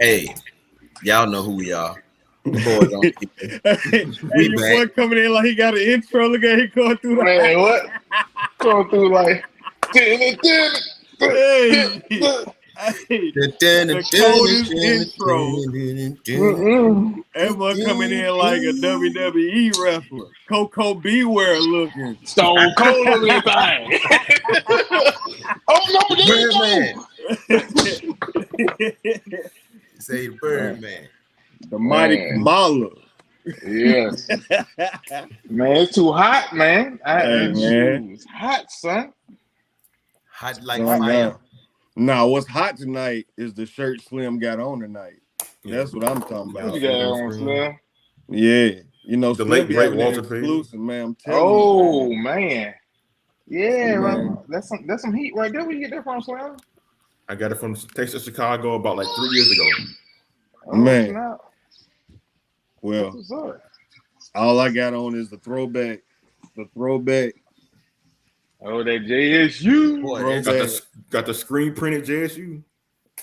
Hey, y'all know who we are. The boys on Hey, your boy coming in like he got an intro. Look at him going through the Man, what? Going through like hey, the coldest intro. That boy coming in like a WWE wrestler. Coco Beware looking. Stone Cold on this thing. Oh no, there you Birdman. Say Birdman. The mighty Kamala. Yes. Man, it's too hot, man. It's hot, son. Hot like fire. Nah, what's hot tonight is the shirt Slim got on tonight. That's what I'm talking about. What you got on, Slim? Yeah. You know, the Slim late great having Walter exclusive, man. I'm telling you. you, man. Yeah, man. That's some heat right there. Where you get that from, Slim? I got it from Texas, Chicago about like 3 years ago. Man. Snap. Well, all I got on is the throwback. Oh, that JSU. Boy, got the screen printed JSU.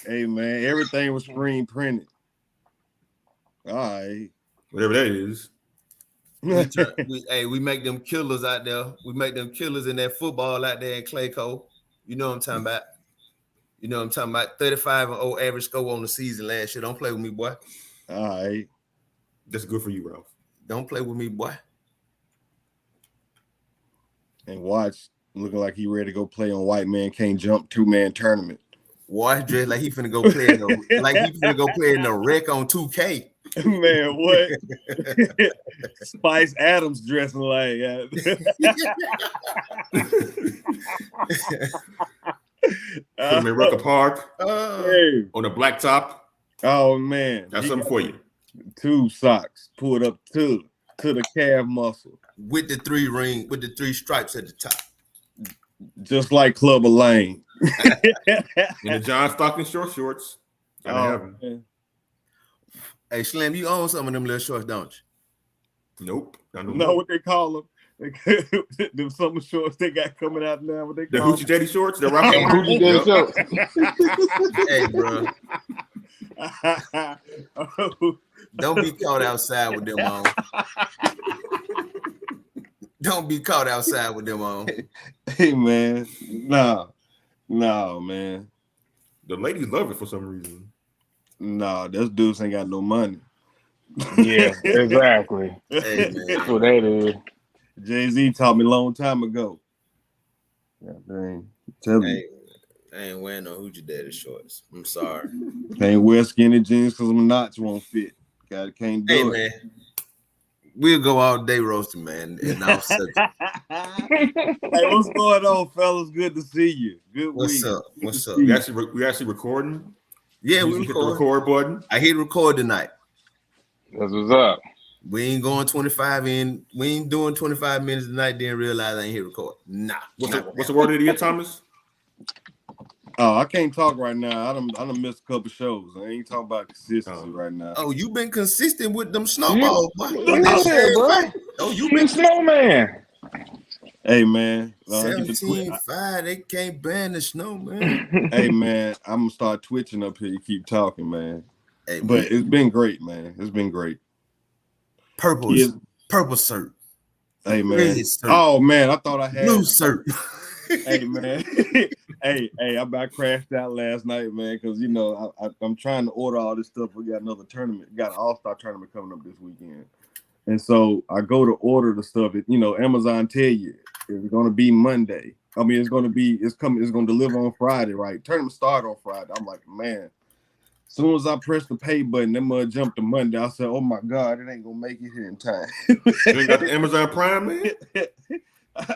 Hey, man, everything was screen printed. All right. Whatever that is. We make them killers out there. We make them killers in that football out there in Clayco. You know what I'm talking about. 35-0 average score on the season last year. Don't play with me, boy. All right. That's good for you, Ralph. Don't play with me, boy. And watch looking like he ready to go play on White Man Can't Jump 2-man tournament. Watch dressed like he finna go play in the wreck on 2K. Man, what? Spice Adams dressing like Put him in Rucker Park on the blacktop. Oh man, that's something for you. 2 socks pulled up to the calf muscle with the 3 stripes at the top, just like Clubber Lane. In the John Stockton shorts. Hey Slim, you own some of them little shorts, don't you? Nope. No, what they call them? Them summer shorts they got coming out now. What they call the Hoochie Daddy shorts? They're rocking Hoochie Daddy shorts. Hey, bro. Don't be caught outside with them on. Don't be caught outside with them on. Hey, man. No, man. The ladies love it for some reason. No, those dudes ain't got no money. Yeah, exactly. Hey, man. That's what that is. Jay-Z taught me a long time ago. Yeah, dang. Tell me. I ain't wearing no Hoochie Daddy shorts. I'm sorry. Can't wear skinny jeans because my knots won't fit. Can't do it. Man. We'll go all day roasting, man. And I'll Hey, what's going on, fellas? Good to see you. Good week. What's up? We actually recording? Yeah, we hit the record button. I hit record tonight. That's what's up. We ain't going 25 in. We ain't doing 25 minutes tonight. Didn't realize I ain't hit record. Nah. What's the word of the year, Thomas? Oh, I can't talk right now. I done missed a couple shows. I ain't talking about consistency right now. Oh, you been consistent with them snowballs, boy. Oh, you been snowman. Hey, man. 17-5, they can't ban the snow, man. Hey, man, I'm going to start twitching up here. You keep talking, man. Hey, but it's been great, man. It's been great. Purple shirt. Hey, man. Oh, man, I thought I had blue shirt. Hey, man. hey, I crashed out last night, man, because, I'm trying to order all this stuff. We got another tournament. Got an all-star tournament coming up this weekend. And so I go to order the stuff. Amazon tell you it's going to be Monday. I mean, it's going to deliver on Friday, right? Tournament start on Friday. I'm like, man. As soon as I press the pay button, that mud jumped to Monday. I said, oh, my God, it ain't going to make it here in time. You ain't got the Amazon Prime, man?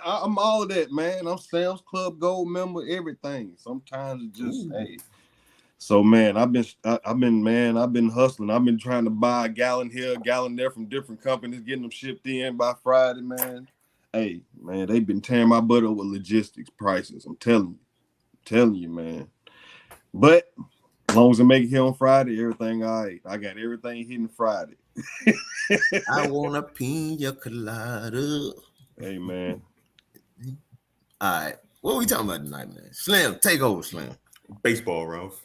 I'm all of that, man. I'm Sam's Club Gold member, everything. Sometimes it's just, hey. So, man, I've been hustling. I've been trying to buy a gallon here, a gallon there from different companies, getting them shipped in by Friday, man. Hey, man, they've been tearing my butt over logistics prices. I'm telling you, man. But as long as I make it here on Friday, everything all right. I got everything hitting Friday. I want a pina colada. Hey, man. All right. What are we talking about tonight, man? Slim, take over, Slim. Baseball, Ralph.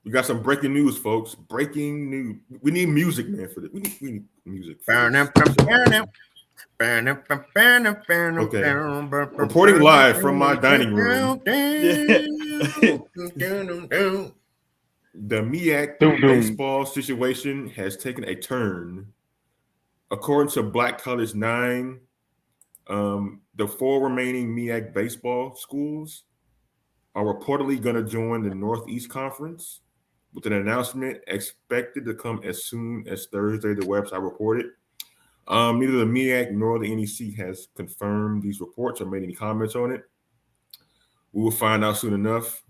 We got some breaking news, folks. Breaking news. We need music, man, for this. We need music. Okay. Reporting live from my dining room. The MEAC baseball situation has taken a turn. According to Black College 9, the 4 remaining MEAC baseball schools are reportedly going to join the Northeast Conference, with an announcement expected to come as soon as Thursday, the website reported. Neither the MEAC nor the NEC has confirmed these reports or made any comments on it. We will find out soon enough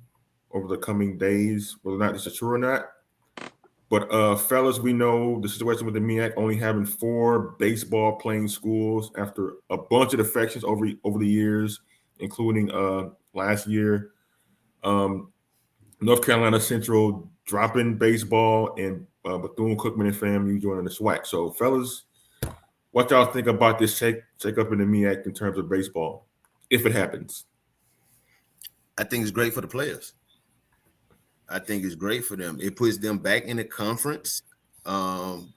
over the coming days whether or not this is true or not. But fellas, we know the situation with the MEAC only having 4 baseball playing schools after a bunch of defections over the years, including last year. North Carolina Central dropping baseball and Bethune-Cookman and FAMU joining the SWAC. So, fellas, what y'all think about this shake up in the MEAC in terms of baseball, if it happens? I think it's great for the players. I think it's great for them. It puts them back in the conference, and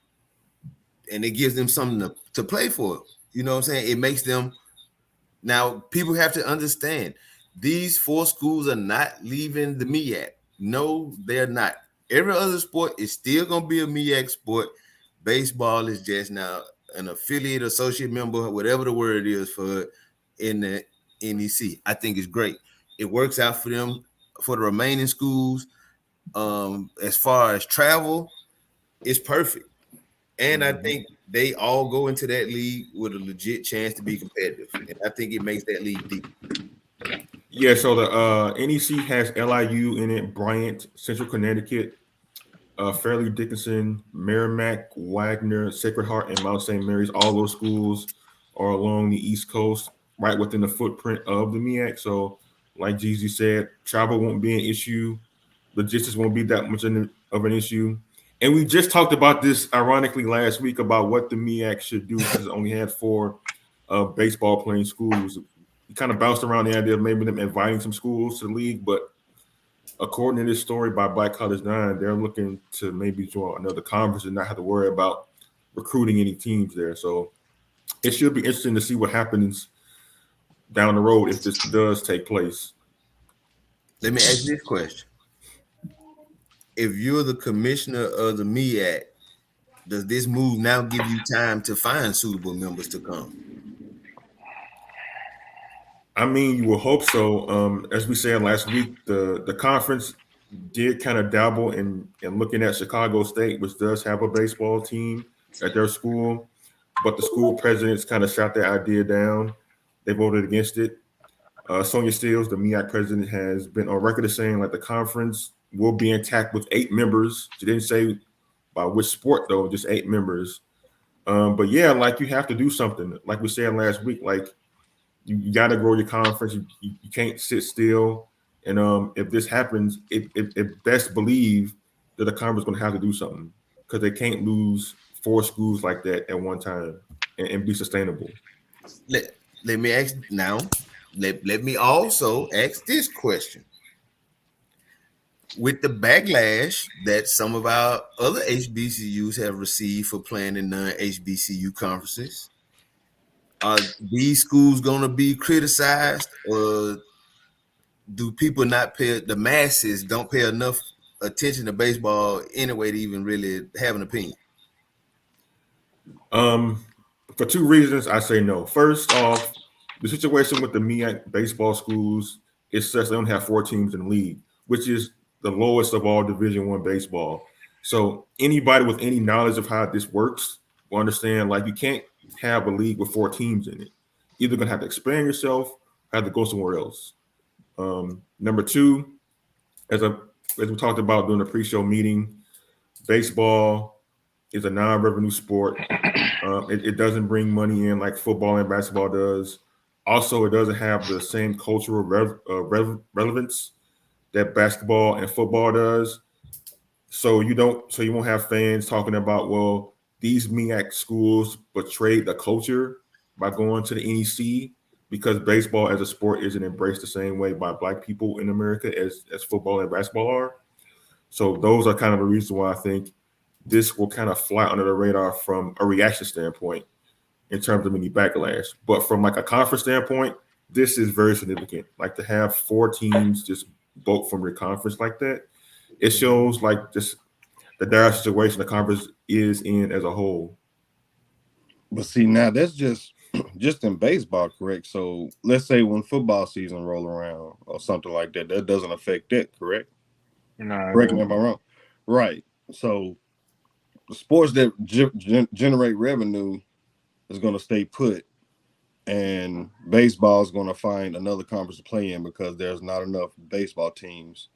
it gives them something to play for. You know what I'm saying? It makes them – now, people have to understand, these 4 schools are not leaving the MEAC. No, they're not. Every other sport is still going to be a MEAC sport. Baseball is just now an affiliate, associate member, whatever the word is for it in the NEC. I think it's great. It works out for them, for the remaining schools. As far as travel, it's perfect. And I think they all go into that league with a legit chance to be competitive. And I think it makes that league deep. Yeah, so the NEC has LIU in it, Bryant, Central Connecticut, Fairleigh Dickinson, Merrimack, Wagner, Sacred Heart, and Mount St. Mary's. All those schools are along the East Coast, right within the footprint of the MEAC. So, like Jeezy said, travel won't be an issue. Logistics won't be that much of an issue. And we just talked about this, ironically, last week about what the MEAC should do because it only had 4 baseball playing schools. We kind of bounced around the idea of maybe them inviting some schools to the league, but according to this story by Black College 9, they're looking to maybe join another conference and not have to worry about recruiting any teams there. So it should be interesting to see what happens down the road if this does take place. Let me ask you this question. If you're the commissioner of the MEAC, does this move now give you time to find suitable members to come? I mean, you will hope so. As we said last week, the conference did kind of dabble in looking at Chicago State, which does have a baseball team at their school, but the school presidents kind of shot that idea down. They voted against it. Sonia Steele, the MEAC president, has been on record as saying like the conference will be intact with 8 members. She didn't say by which sport though, just 8 members. But yeah, like you have to do something. Like we said last week, like you got to grow your conference. You can't sit still. And if this happens, it best believe that the conference is going to have to do something because they can't lose 4 schools like that at one time and be sustainable. Let me ask now. Let me also ask this question. With the backlash that some of our other HBCUs have received for playing in non-HBCU conferences, are these schools going to be criticized, or do people not pay, the masses don't pay enough attention to baseball anyway to even really have an opinion? For 2 reasons, I say no. First off, the situation with the MEAC baseball schools is such they don't have 4 teams in the league, which is the lowest of all Division I baseball. So anybody with any knowledge of how this works will understand, like, you can't have a league with 4 teams in it. Either gonna have to expand yourself or have to go somewhere else. Number 2, as we talked about during the pre-show meeting, baseball is a non-revenue sport. It doesn't bring money in like football and basketball does. Also, it doesn't have the same cultural relevance that basketball and football does. So you won't have fans talking about, well, these MEAC schools betrayed the culture by going to the NEC because baseball as a sport isn't embraced the same way by Black people in America as football and basketball are. So those are kind of the reason why I think this will kind of fly under the radar from a reaction standpoint in terms of any backlash. But from like a conference standpoint, this is very significant. Like to have 4 teams just vote from your conference like that, it shows like just the dire situation the conference is in as a whole. But see, now that's just in baseball, correct? So let's say when football season roll around or something like that, that doesn't affect that, correct? No, Correct me if I'm wrong. Right. So the sports that generate revenue is going to stay put, and baseball is going to find another conference to play in because there's not enough baseball teams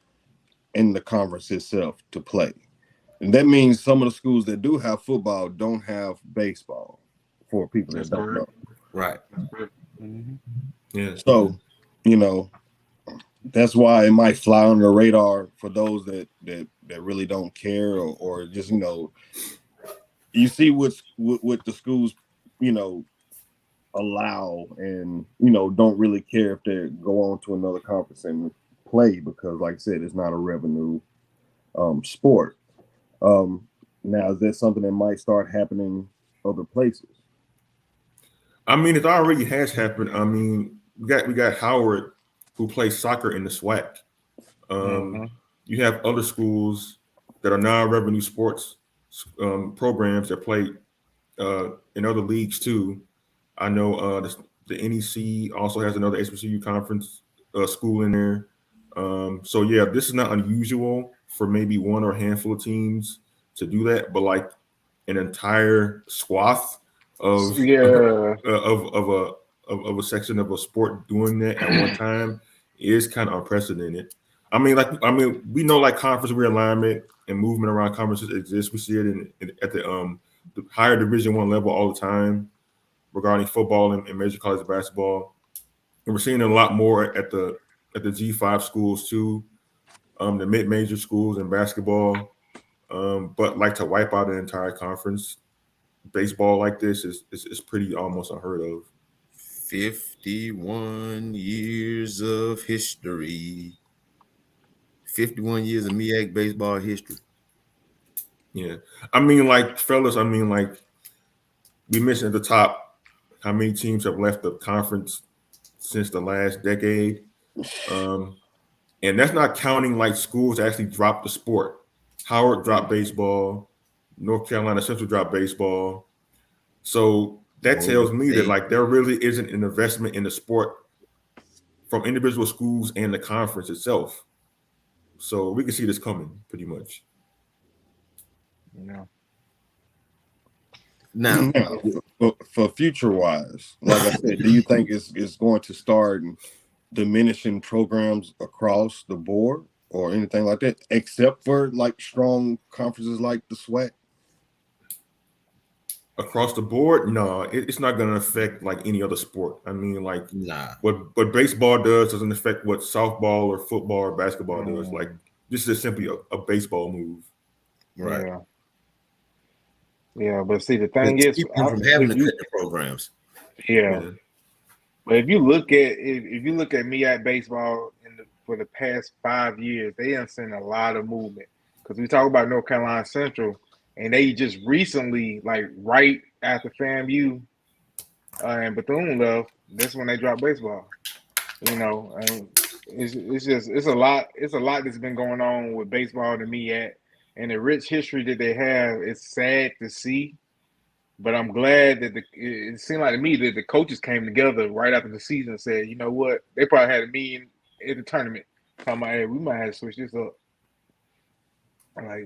in the conference itself to play. And that means some of the schools that do have football don't have baseball, for people that don't know. Right. Mm-hmm. Yeah. So, you know, that's why it might fly under the radar for those that really don't care, or just, you know, you see what the schools, you know, allow, and, you know, don't really care if they go on to another conference and play because, like I said, it's not a revenue sport. Now, is that something that might start happening other places? I mean, it already has happened. I mean, we got Howard who plays soccer in the SWAC. You have other schools that are non-revenue sports programs that play in other leagues too. I know the NEC also has another HBCU conference school in there. So yeah, this is not unusual for maybe one or a handful of teams to do that, but like an entire swath of of a section of a sport doing that at one time is kind of unprecedented. I mean, we know like conference realignment and movement around conferences exists. We see it at the higher Division I level all the time regarding football and major college basketball, and we're seeing it a lot more at the G5 schools too, the mid-major schools in basketball. But like to wipe out an entire conference, baseball like this is pretty almost unheard of. 51 years of history. 51 years of MEAC baseball history. Yeah. I mean, like, fellas, I mean, like, we mentioned at the top how many teams have left the conference since the last decade. And that's not counting, like, schools that actually dropped the sport. Howard dropped baseball. North Carolina Central dropped baseball. So that tells me that, like, there really isn't an investment in the sport from individual schools and the conference itself. So we can see this coming pretty much. Yeah. Now, for future wise, like I said, do you think it's going to start diminishing programs across the board or anything like that, except for like strong conferences like the SWAC? Across the board, no, it's not going to affect like any other sport. I mean, like, what baseball doesn't affect what softball or football or basketball does. Like, this is simply a baseball move. Right. Yeah, but see, the thing is, from having to cut the programs. Yeah. But if you look at MEAC baseball for the past 5 years, they have seen a lot of movement. Because we talk about North Carolina Central, and they just recently, like right after FAMU and Bethune left, that's when they dropped baseball. You know, and it's a lot that's been going on with baseball to MEAC, and the rich history that they have. It's sad to see. But I'm glad that it seemed like to me that the coaches came together right after the season and said, you know what? They probably had a meeting at the tournament talking about, hey, we might have to switch this up. Like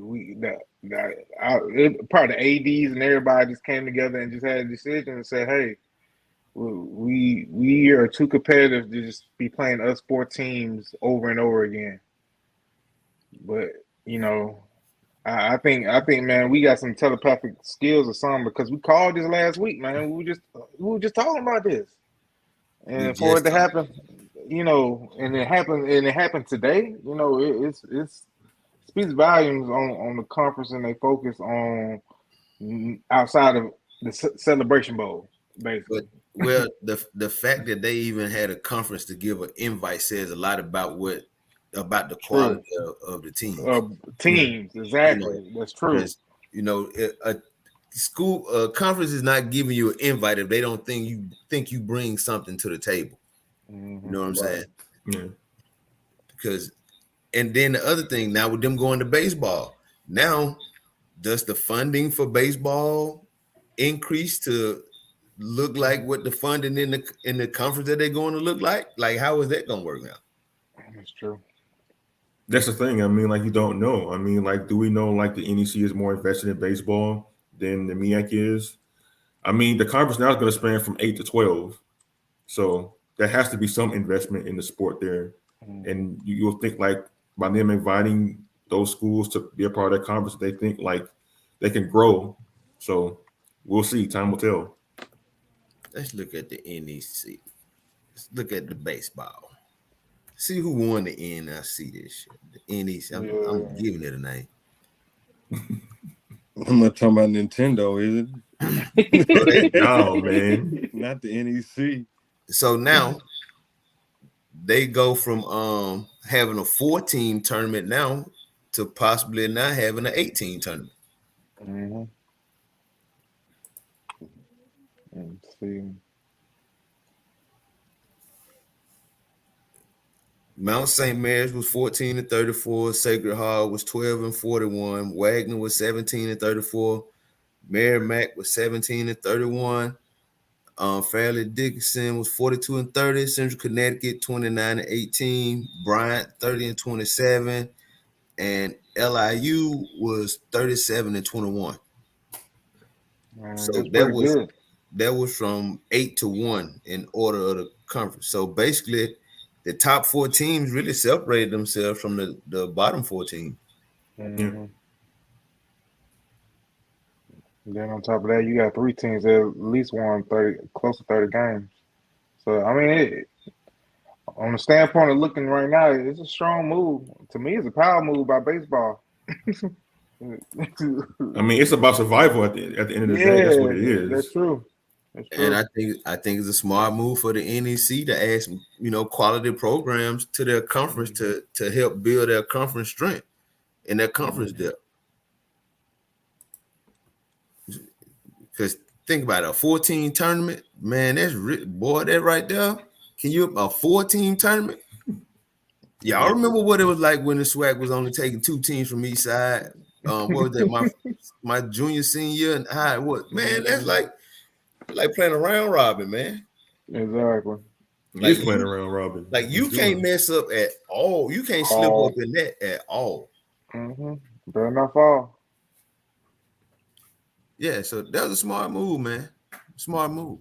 probably the ADs and everybody just came together and just had a decision and said, hey, we are too competitive to just be playing us 4 teams over and over again. But you know, I think, man, we got some telepathic skills or something because we called this last week, man. We were just talking about this, and for it to happen, you know, and it happened today. You know, it speaks volumes on the conference, and they focus on outside of the Celebration Bowl, basically. Well, the fact that they even had a conference to give an invite says a lot about what about the True. quality of the teams. Teams, You know, exactly. That's true. because a school conference is not giving you an invite if they don't think you bring something to the table. You know what I'm saying? Yeah. Because and then the other thing now with them going to baseball, now does the funding for baseball increase to look like what the funding in the conference that they're going to look like? Like, how is that going to work now? That's true. That's the thing. I mean, like, you don't know. I mean, like, do we know like the NEC is more invested in baseball than the MEAC is? I mean, the conference now is going to span from 8 to 12. So there has to be some investment in the sport there. And you'll think like by them inviting those schools to be a part of that conference, they think like they can grow. So we'll see. Time will tell. Let's look at the NEC. Let's look at the baseball. See who won the NIC this year. The NEC. I'm giving it a name. I'm not talking about Nintendo, is it? No, man. Not the NEC. So now they go from having a 4-team tournament now to possibly not having an 18 tournament. Let's see. Mount St. Mary's was 14-34. Sacred Heart was 12-41. Wagner was 17-34. Merrimack was 17-31. Fairleigh Dickinson was 42-30. Central Connecticut 29-18. Bryant 30-27. And LIU was 37-21. So that was from 8-1 in order of the conference. So basically, the top 4 teams really separated themselves from the bottom 4 teams. Then on top of that, you got 3 teams that at least won close to 30 games. So I mean, on the standpoint of looking right now, it's a strong move. To me, it's a power move by baseball. I mean, it's about survival at the end of the day. That's what it is. That's true. And I think it's a smart move for the NEC to add some, quality programs to their conference to help build their conference strength and their conference depth. Because think about it, a 14 tournament, man, that's that right there. Can you a 14 tournament? Y'all remember what it was like when the SWAC was only taking 2 teams from each side? What was that? My junior, senior, and high. What, man? That's like playing a round robin, man. Exactly. Like playing around robin. Like you can't mess up at all. You can't slip up in that at all. Better not fall. Yeah, so that was a smart move, man. Smart move.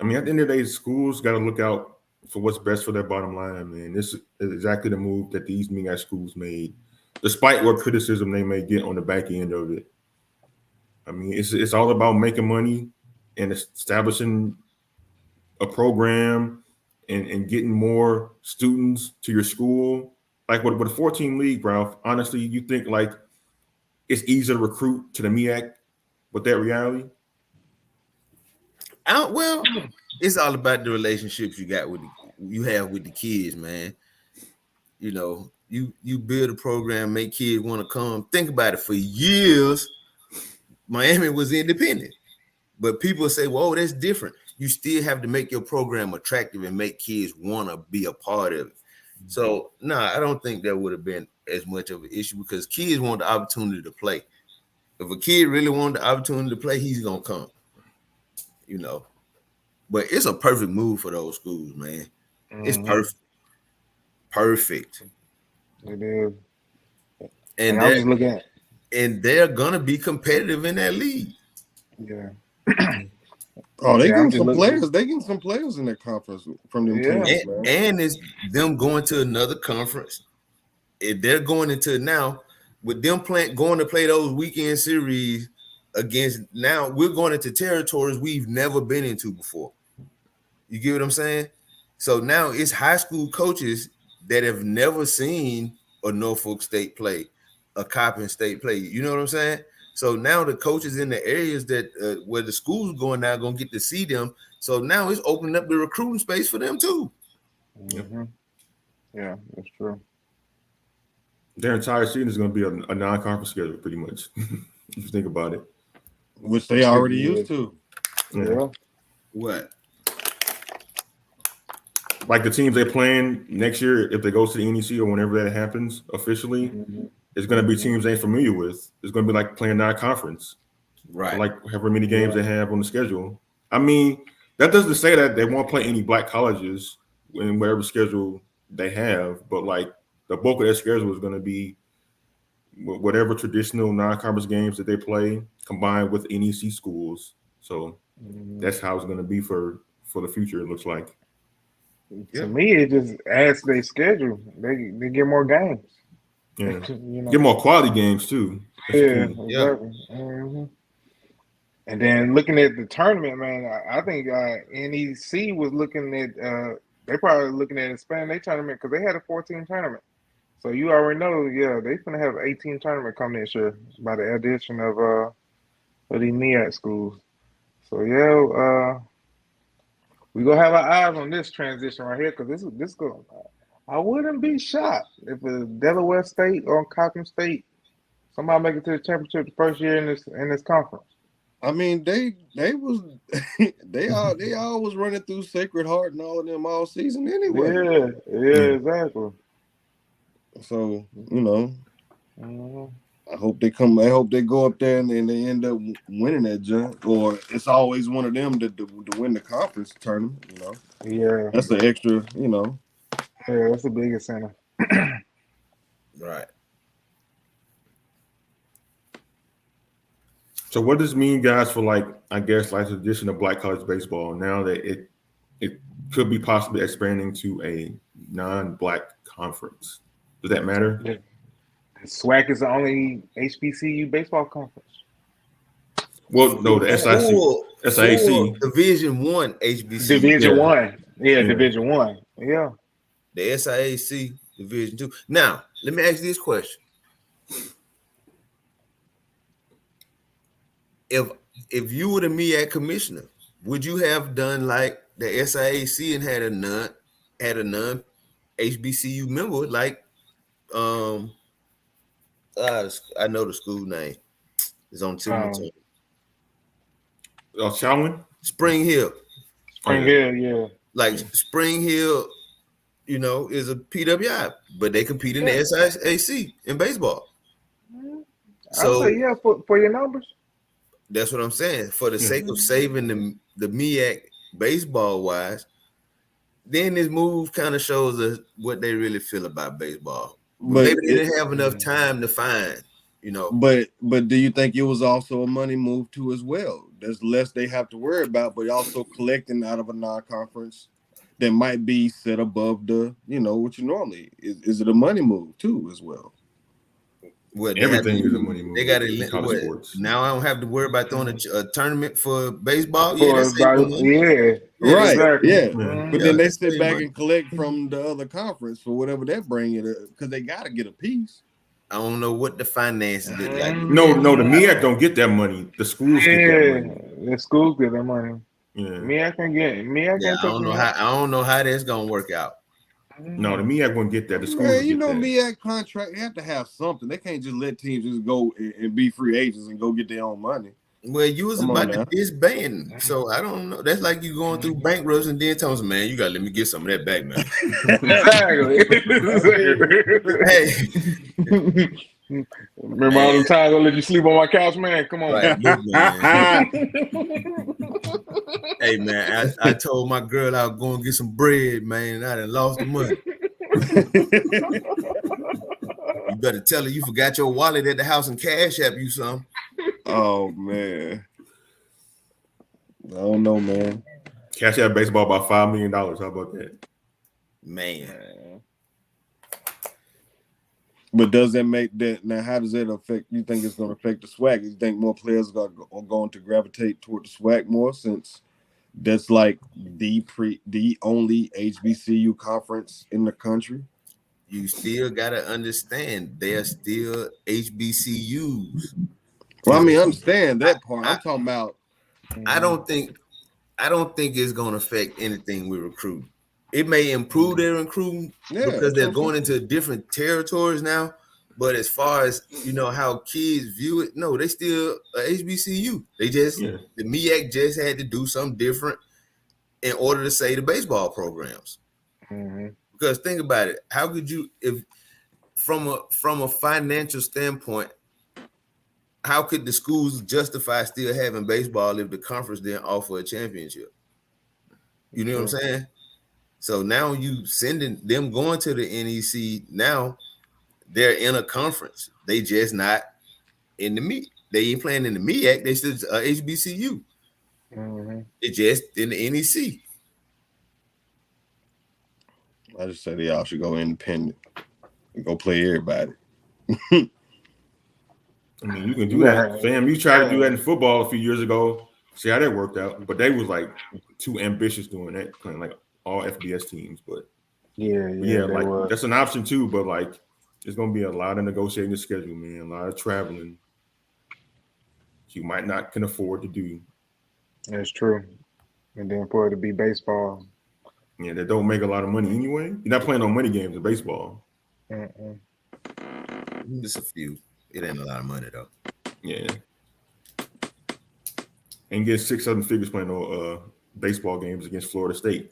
I mean, at the end of the day, schools got to look out for what's best for their bottom line, man. This is exactly the move that these MEAC schools made, despite what criticism they may get on the back end of it. I mean, it's all about making money and establishing a program and getting more students to your school. Like with a 14 league, Ralph, honestly, you think like it's easy to recruit to the MEAC with that reality? Well, it's all about the relationships you have with the kids, man. You build a program, make kids want to come. Think about it. For years, Miami was independent, but people say, "Whoa, that's different." You still have to make your program attractive and make kids want to be a part of it. So, I don't think that would have been as much of an issue because kids want the opportunity to play. If a kid really wanted the opportunity to play, he's gonna come. But it's a perfect move for those schools, man. It's perfect. It is. And I'm just looking at, and they're gonna be competitive in that league. Yeah. They getting some players. They getting some players in that conference from them teams, man. And it's them going to another conference. If they're going into now with them going to play those weekend series against, now we're going into territories we've never been into before. You get what I'm saying? So now it's high school coaches that have never seen a Norfolk State play, a Coppin State play. You know what I'm saying? So now the coaches in the areas that where the school's going now going to get to see them. So now it's opening up the recruiting space for them too. Yeah, that's true. Their entire season is going to be a non-conference schedule, pretty much. If you think about it. which they already Yeah. used to. Yeah. What? Like the teams they're playing next year, if they go to the NEC or whenever that happens officially, Mm-hmm. it's going to be teams they ain't familiar with. It's going to be like playing non-conference, Right. like however many games Yeah. they have on the schedule. I mean, that doesn't say that they won't play any black colleges in whatever schedule they have, but like the bulk of their schedule is going to be whatever traditional non-conference games that they play combined with NEC schools. So Mm-hmm. that's how it's going to be for the future. It looks like. Yeah. To me, it just adds to their schedule. They get more games. Yeah, You know. get more quality games too. That's Yeah, key. Yeah. exactly. Mm-hmm. And then looking at the tournament, man, I think NEC was looking at they probably looking at expanding their tournament because they had a 14 tournament. So you already know, yeah, they gonna have 18 tournament come this year by the addition of the MEAC schools. So yeah, we gonna have our eyes on this transition right here because this go. I wouldn't be shocked if a Delaware State or Cochran State somebody make it to the championship the first year in this conference. I mean, they was they all was running through Sacred Heart and all of them all season anyway. Yeah, exactly. So you know, Mhm. I hope they come. I hope they go up there and they end up winning that junk. Or it's always one of them to win the conference tournament. You know, Yeah, that's the extra. You know, yeah, that's the biggest center. Right. So what does this mean, guys, for like I guess like the addition of black college baseball now that it could be possibly expanding to a non-black conference? Does that matter? The SWAC is the only HBCU baseball conference. Well, no, the Full SIAC. Division One HBCU. Division Yeah. One, yeah, Yeah. Division One, yeah. The SIAC Division Two. Now, let me ask you this question: If you were the MEAC commissioner, would you have done like the SIAC and had a non HBCU member like I know the school name. It's on tip of my tongue. Chalwin? Spring Hill. Spring Hill, yeah. Like Spring Hill, you know, is a PWI, but they compete in the SIAC in baseball. I'd So say yeah for your numbers. that's what I'm saying. For the sake of saving the MEAC baseball wise, then this move kind of shows us what they really feel about baseball. But maybe they didn't have enough time to find, you know. but do you think it was also a money move too as well? There's less they have to worry about, but also collecting out of a non-conference that might be set above the, you know, what you normally is it a money move too as well? What Everything is a money move. They got in college what sports. now? I don't have to worry about throwing a tournament for baseball. Yeah, For that's about, yeah, Right, exactly. yeah. Mhm. But then they that's sit save back money. and collect from the other conference for whatever they bring it because they got to get a piece. I don't know what the finances look like. No, the MEAC don't get that money. The schools get that money. The schools get their money. Yeah. Me, I Yeah, can't touch me. I don't know how that's gonna work out. No, the MEAC won't get that. The schools Man, will you get know, that. MEAC contract, they have to have something. They can't just let teams just go and be free agents and go get their own money. Well, you was Come on about to now. disband, so I don't know. That's like you going through bankruptcy and then telling them, man, you gotta let me get some of that back, man. Exactly. Hey, Remember all the times I let you sleep on my couch, man? Come on. right, look, man. Hey, man, I told my girl I was going to get some bread, man, and I done lost the money. You better tell her you forgot your wallet at the house and cash app you some. Oh man, I don't know, man. Cash out baseball about $5 million. How about that? Man. But does that make that now? How does that affect? You think it's going to affect the SWAC? You think more players are going to gravitate toward the SWAC more since that's like the only HBCU conference in the country? You still gotta understand they're still HBCUs. Well, I mean, I understand that part. I'm talking about. I don't think it's gonna affect anything we recruit. it may improve their recruiting because they're that's what I'm going into different territories now. But as far as how kids view it, no, they still a HBCU. They just Yeah. the MEAC just had to do something different in order to say the baseball programs. Mm-hmm. Because think about it, how could you, if from a financial standpoint, how could the schools justify still having baseball if the conference didn't offer a championship? You know what I'm saying? So now you sending them going to the NEC. Now they're in a conference. They just not in the MEAC. They ain't playing in the MEAC. They still HBCU. Mm-hmm. It just in the NEC. I just said y'all should go independent and go play everybody. I mean, you can do that. Fam, you tried to do that in football a few years ago. See how that worked out. But they was like too ambitious doing that, playing like all FBS teams. But yeah, like was. that's an option too. But like, there's gonna be a lot of negotiating the schedule, man. A lot of traveling you might not can afford to do. That's true. And then for it to be baseball. Yeah, they don't make a lot of money anyway. You're not playing on money games in baseball. Mm-mm. Just a few. It ain't a lot of money though. Yeah. And get 6-7 figures playing on baseball games against Florida State.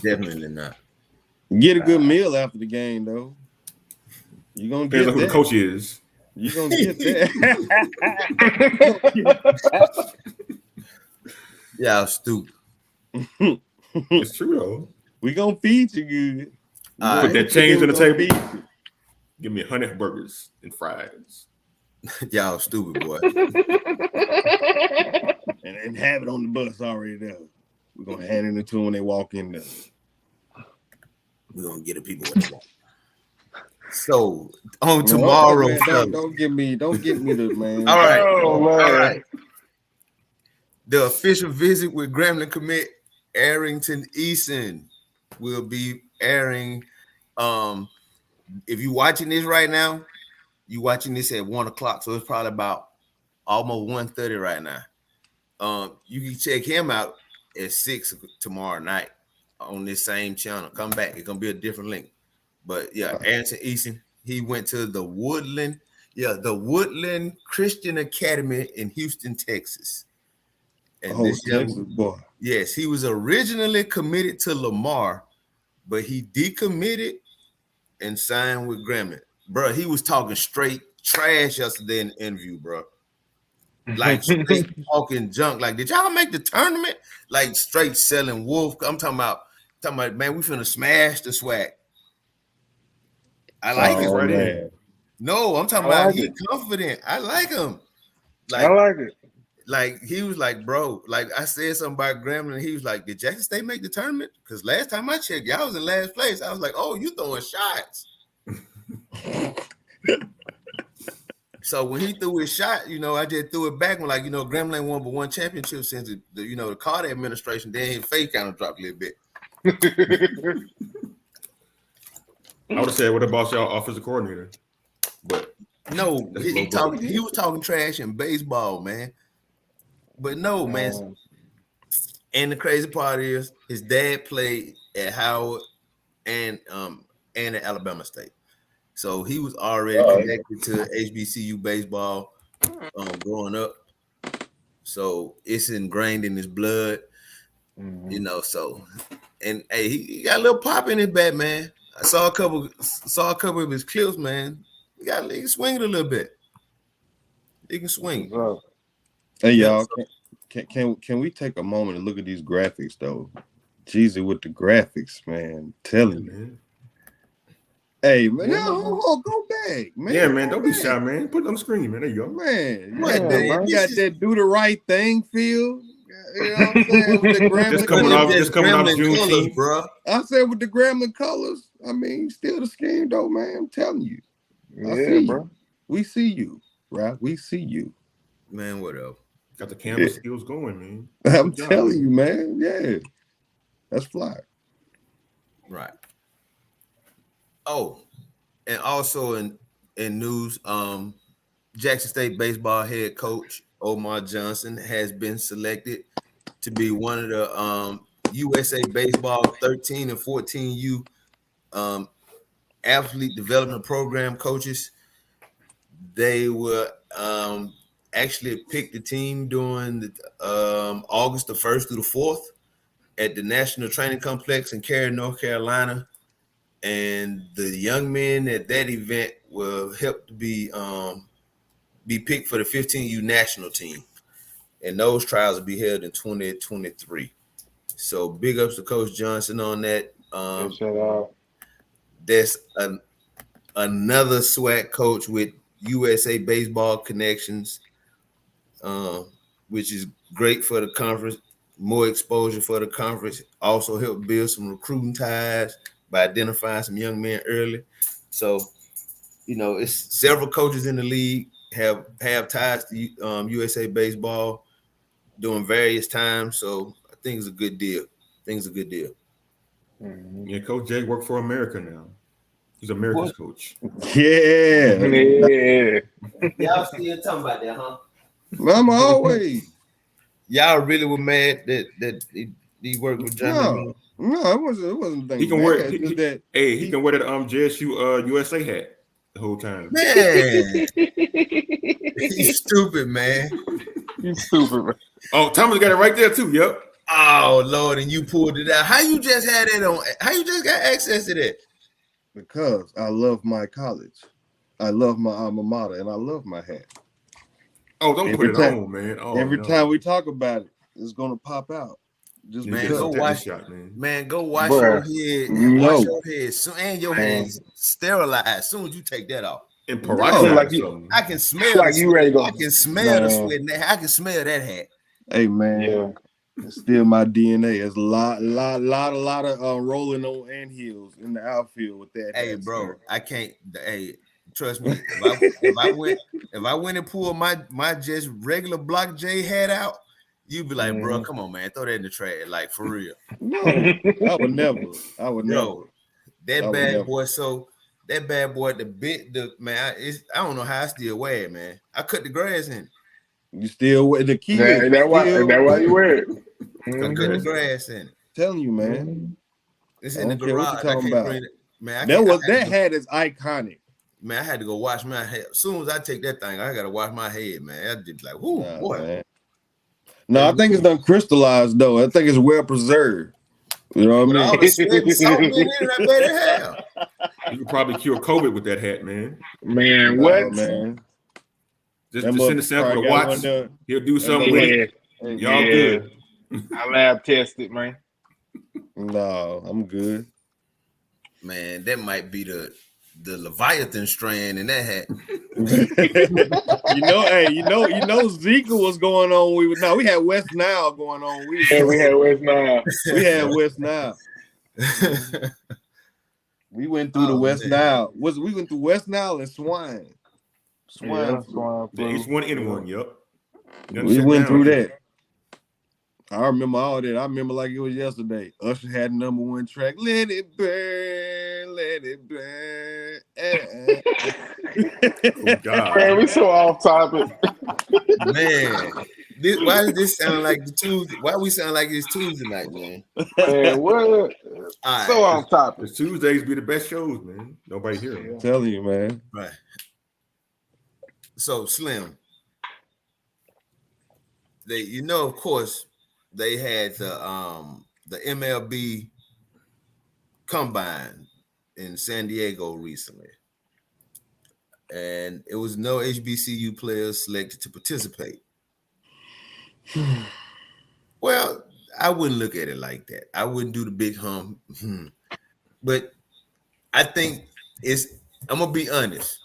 Definitely not. Get a good meal after the game though. You gonna Depends get on who that. the coach is. You gonna get that. Y'all stupid. It's true though. We gonna feed you good. Put that change on the table. Give me 100 burgers and fries. Y'all stupid, boy. and have it on the bus already there. We're gonna hand it to them when they walk in there. We're gonna get the people what they want. So on tomorrow, man, don't get me the man. All right, Oh, man. all right. The official visit with Grambling commit Arrington Eason will be airing. If you're watching this right now, you're watching this at 1:00, so it's probably about almost 1:30 right now. You can check him out at 6 tomorrow night on this same channel. Come back, it's gonna be a different link. But yeah, Arrington Eason, he went to the Woodland Christian Academy in Houston, Texas. And this Texas boy. Yes, he was originally committed to Lamar, but he decommitted and signed with Grambling. Bro, he was talking straight trash yesterday in the interview, bro. Like straight talking junk. Like, did y'all make the tournament? Like straight selling wolf. I'm talking about, man, we finna smash the swag. I like it. Right man. in. No, I'm talking about he's confident. I like him. I like it. Like he was like, bro, like I said something about Grambling, and he was like, did Jackson State make the tournament? Because last time I checked, y'all was in last place. I was like, oh, you throwing shots. So when he threw his shot, I just threw it back when, like, Grambling won but one championship since the Carter administration. Then his face kind of dropped a little bit. I would have said, what about y'all offensive coordinator? But no, he was talking trash in baseball, man. But no, man. And the crazy part is his dad played at Howard and at Alabama State. So he was already connected to HBCU baseball growing up. So it's ingrained in his blood, so, and hey, he got a little pop in his bat, man. I saw a couple of his clips, man. He can swing it a little bit. He can swing. Hey, y'all, can we take a moment and look at these graphics though? Jeezy with the graphics, man. Telling you. Hey, man, go back, man. Yeah, man, don't be shy, man. Put it on the screen, man. There you go. Man, you got that do the right thing feel. You know what I'm saying? With the Grambling just coming off Juneteenth, bro. I said with the Grambling colors. I mean, still the scheme though, man. I'm telling you. I see bro. You. We see you, right? We see you. Man, whatever. Got the camera skills going, man. I'm telling you, man. Yeah. That's fly. Right. Oh, and also in news, Jackson State baseball head coach Omar Johnson has been selected to be one of the USA Baseball 13 and 14U athlete development program coaches. They were actually picked the team during the, August the 1st through the 4th at the National Training Complex in Cary, North Carolina. And the young men at that event will help to be picked for the 15U national team. And those trials will be held in 2023. So big ups to Coach Johnson on that. Shout out. That's another SWAC coach with USA Baseball connections, which is great for the conference. More exposure for the conference. Also help build some recruiting ties by identifying some young men early. So, it's several coaches in the league have ties to USA Baseball during various times. So I think it's a good deal. Mm-hmm. Yeah, Coach Jay worked for America now. He's America's coach. Yeah. Yeah. Y'all still talking about that, huh? I'm always. Y'all really were mad that he worked with Johnny? No, it wasn't. He can wear. He can wear that JSU USA hat the whole time. Man, he's stupid, man. You stupid, man. Oh, Thomas got it right there too. Yep. Oh Lord, and you pulled it out. How you just had it on? How you just got access to that? Because I love my college, I love my alma mater, and I love my hat. Oh, don't put it on, man. Oh, every time we talk about it, it's gonna pop out. Just man, because. go wash, shot, man. Man, go wash your head. Wash your head, and your hands sterilized as soon as you take that off. And peroxide. I can smell. Like you ready to go. I can smell the sweat. I can smell that hat. Hey man, yeah. It's still my DNA. It's a lot of rolling on anthills in the outfield with that. Hey, bro, sir. I can't. Hey, trust me. If I went and pulled my just regular Block J hat out, you'd be like, bro, come on, man, throw that in the trash, like for real. No, I would never. That bad boy. So that bad boy, the man, I don't know how I still wear it, man. I cut the grass in it. You still wear the key? That's why you wear it. I cut the grass in it. Telling you, man. It's in the garage. I can't bring it. Man, that hat is iconic. Man, I had to go wash my head. As soon as I take that thing, I gotta wash my head, man. I just like, whoo, boy. Man. No, I think it's done crystallized though. I think it's well preserved. You know what I mean? All the sweat and salt in it, I bet it have. You could probably cure COVID with that hat, man. Man, what? Man. Just send a sample to watch. He'll do something with it. Y'all good. I lab tested, man. No, I'm good. Man, that might be the Leviathan strand in that hat. you know Zika was going on. We had West Nile going on. We had West Nile. We had West Nile. We went through the West Nile. We went through West Nile and swine. Swine. H1N1, yep. We went through that. I remember all that. I remember like it was yesterday. Usher had #1 track. Let it burn, let it burn. Oh, God. Man, we so off topic. Man, why does this sound like the Tuesday? Why we sound like it's Tuesday night, man? Man, what? Right. So off topic. The Tuesdays be the best shows, man. Nobody hear them. I'm telling you, man. Right. So Slim, of course, they had the MLB Combine in San Diego recently, and it was no HBCU players selected to participate. Well, I wouldn't look at it like that. I wouldn't do the big hum. But I think I'm gonna be honest.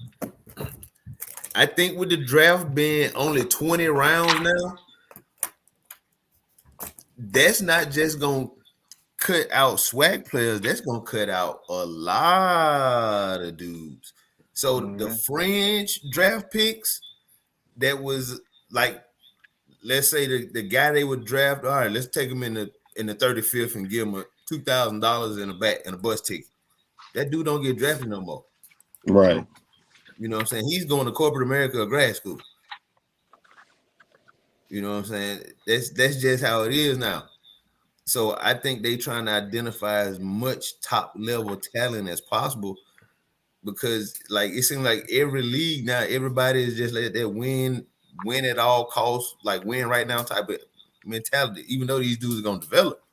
I think with the draft being only 20 rounds now, that's not just gonna cut out swag players, that's gonna cut out a lot of dudes. So the fringe draft picks that was like, let's say the guy they would draft, all right, let's take him in the 35th and give him a $2,000 in a bus ticket. That dude don't get drafted no more. Right. You know what I'm saying? He's going to corporate America or grad school. You know what I'm saying? That's just how it is now. So I think they trying to identify as much top level talent as possible because like it seems like every league now, everybody is just let that win at all costs, like win right now type of mentality, even though these dudes are gonna develop.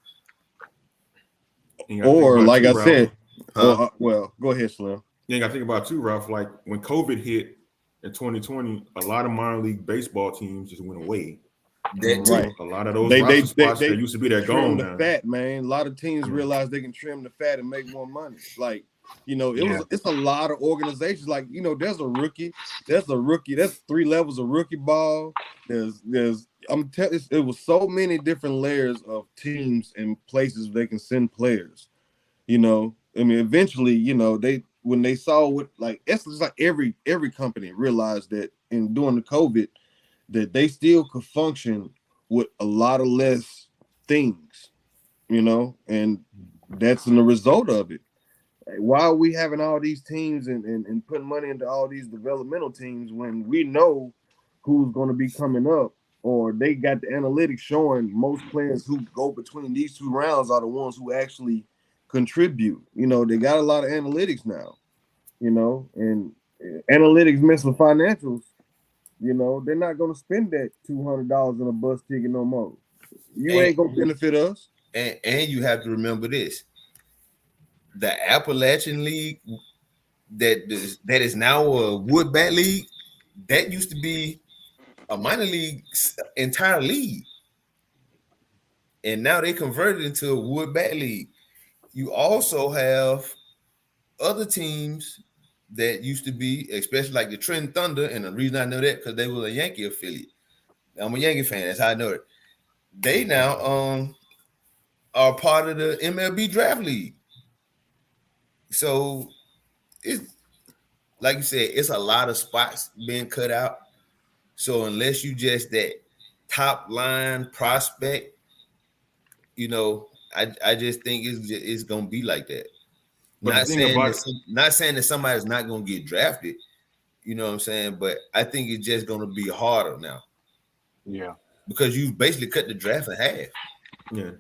And I think Or about like too, I Ralph. said, Huh? well, go ahead, Slim. Yeah, I think about too, Ralph. Like when COVID hit in 2020, a lot of minor league baseball teams just went away. That too. Right. A lot of those They roster spots that used to be there trim gone the now. fat, man. A lot of teams Yeah. realize they can trim the fat and make more money. Like, you know, Yeah. it's a lot of organizations. Like, you know, there's 3 levels of rookie ball. It was so many different layers of teams and places they can send players. You know, I mean, eventually, you know, when they saw what like it's just like every company realized that in during the COVID that they still could function with a lot of less things, you know, and that's the result of it. Why are we having all these teams and putting money into all these developmental teams when we know who's going to be coming up, or they got the analytics showing most players who go between these 2 rounds are the ones who actually contribute. You know, they got a lot of analytics now, you know, and analytics mess with financials. You know, they're not going to spend that $200 on a bus ticket no more. You ain't going to benefit us. And you have to remember this: the Appalachian League that is now a wood bat league that used to be a minor league entire league, and now they converted into a wood bat league. You also have other teams that used to be, especially like the Trenton Thunder, and the reason I know that because they were a Yankee affiliate. I'm a Yankee fan. That's how I know it. They now are part of the MLB draft league. So it's like you said, it's a lot of spots being cut out. So unless you just that top line prospect, you know, I just think it's gonna be like that. But the thing about it, Not saying that somebody's not gonna get drafted, you know what I'm saying, but I think it's just gonna be harder now. Yeah. Because you basically cut the draft in half. yeah.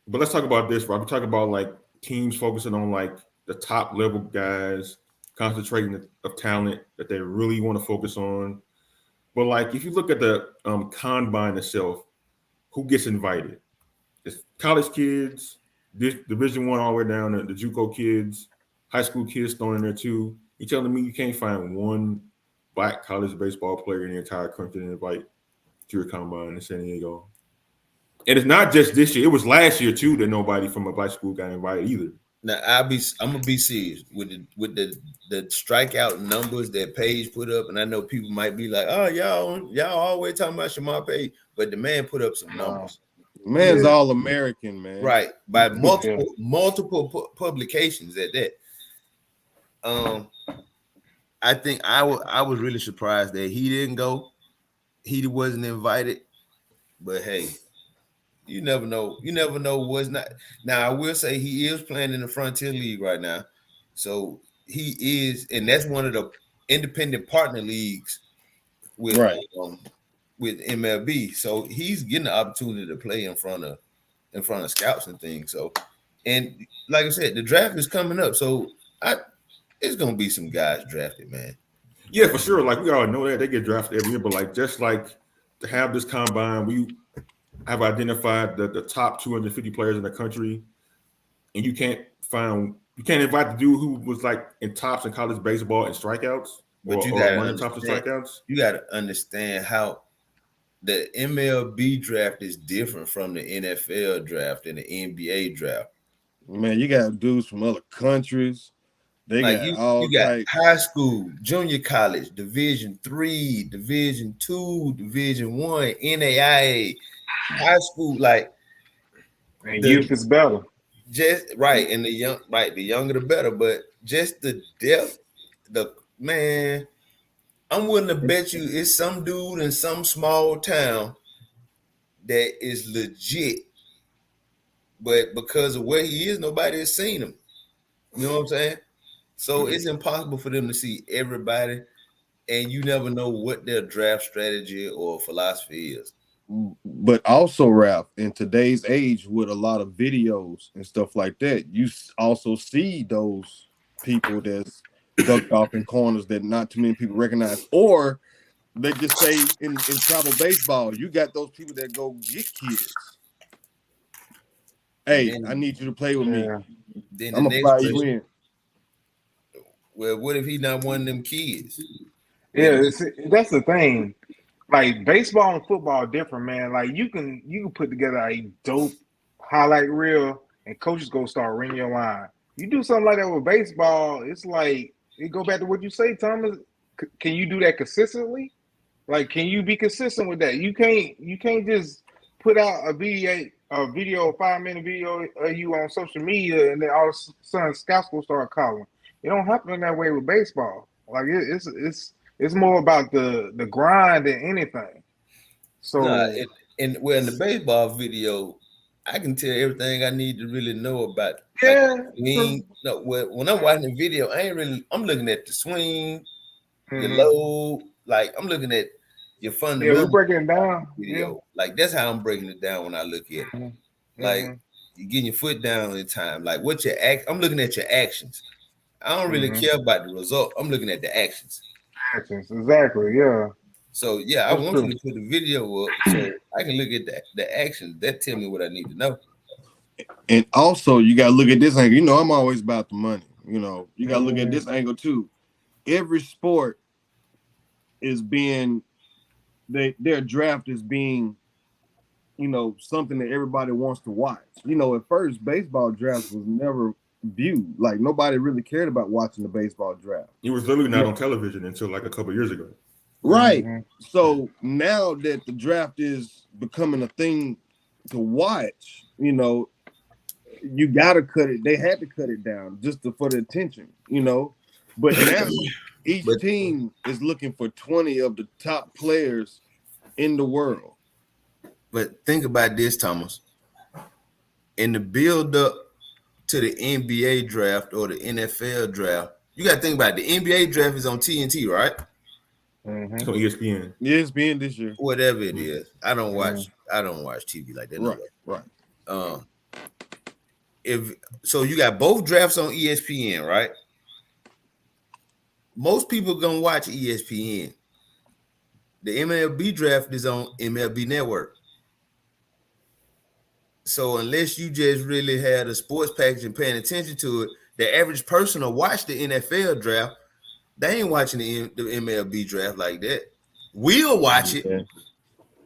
But let's talk about this, Rob. We talk about like teams focusing on like the top level guys, concentrating of talent that they really want to focus on. But like if you look at the combine itself, who gets invited? It's college kids, Division One all the way down to the JUCO kids, high school kids thrown in there too. You telling me you can't find one black college baseball player in the entire country to invite to your combine in San Diego? And it's not just this year; it was last year too that nobody from a black school got invited either. Now I'm gonna be serious with the strikeout numbers that Page put up, and I know people might be like, "Oh, y'all always talking about Shamar Page," but the man put up some numbers. Man's all American, man. Right, by multiple publications at that. I think I was really surprised that he didn't go. He wasn't invited, but hey, you never know. You never know what's not. Now I will say he is playing in the Frontier League right now, so he is, and that's one of the independent partner leagues with Right. with MLB. So he's getting the opportunity to play in front of scouts and things. So, and like I said, the draft is coming up, so it's gonna be some guys drafted, man. Yeah, for sure. Like we all know that they get drafted every year, but like just like to have this combine, we have identified the top 250 players in the country, and you can't invite the dude who was like in tops in college baseball and strikeouts, But you or gotta running tops and strikeouts. You gotta understand how the MLB draft is different from the NFL draft and the NBA draft. Man, you got dudes from other countries. They Like got all you got types. high school, junior college, Division III, Division II, Division I, NAIA, high school, like And youth is better. just right, and the younger the better, but just the depth, the man, I'm willing to bet you it's some dude in some small town that is legit, but because of where he is, nobody has seen him. You know what I'm saying? So it's impossible for them to see everybody, and you never know what their draft strategy or philosophy is. but also, Ralph, in today's age with a lot of videos and stuff like that, you also see those people that's ducked off in corners that not too many people recognize, or they just say in travel baseball, you got those people that go get kids. Hey, I need you to play with me. Then I'm the gonna next fly you question, in. well, what if he not one of them kids? Yeah, that's the thing. Like baseball and football are different, man. Like you can put together a dope highlight reel, and coaches go start ringing your line. You do something like that with baseball, it's like it go back to what you say, Thomas. Can you do that consistently? Like, can you be consistent with that? You can't just put out a video, 5-minute video of you on social media, and then all of a sudden scouts will start calling. It don't happen that way with baseball. Like it's more about the grind than anything. Nah, So in the baseball video, I can tell everything I need to really know about. Like yeah, swing. No, when I'm watching the video, I'm looking at the swing, your mm-hmm. load. Like I'm looking at your Yeah, fundamental we're breaking it down. video. Yeah. Like that's how I'm breaking it down when I look at it. Mm-hmm. Like you getting your foot down in time. Like what your I'm looking at your actions. I don't really care about the result. I'm looking at the actions. Actions, exactly. Yeah, So yeah, I that's want true. you to put the video up so I can look at the actions. That tell me what I need to know. And also, you got to look at this angle. You know, I'm always about the money. You know, you got to look at this angle too. Every sport is being their draft is being, you know, something that everybody wants to watch. You know, at first, baseball drafts was never viewed. Like nobody really cared about watching the baseball draft. It was literally not on television until like a couple years ago. Right. So now that the draft is becoming a thing to watch, you know, you gotta cut it. They had to cut it down just for the attention, you know. But now each team is looking for 20 of the top players in the world. But think about this, Thomas. In the build up to the NBA draft or the NFL draft, you got to think about it. The NBA draft is on TNT, right? It's on ESPN. ESPN this year. Whatever it is. I don't watch TV like that. Right. If so, you got both drafts on ESPN, right? Most people gonna watch ESPN. The MLB draft is on MLB Network. So unless you just really had a sports package and paying attention to it, the average person will watch the NFL draft. They ain't watching the MLB draft like that. We'll watch it.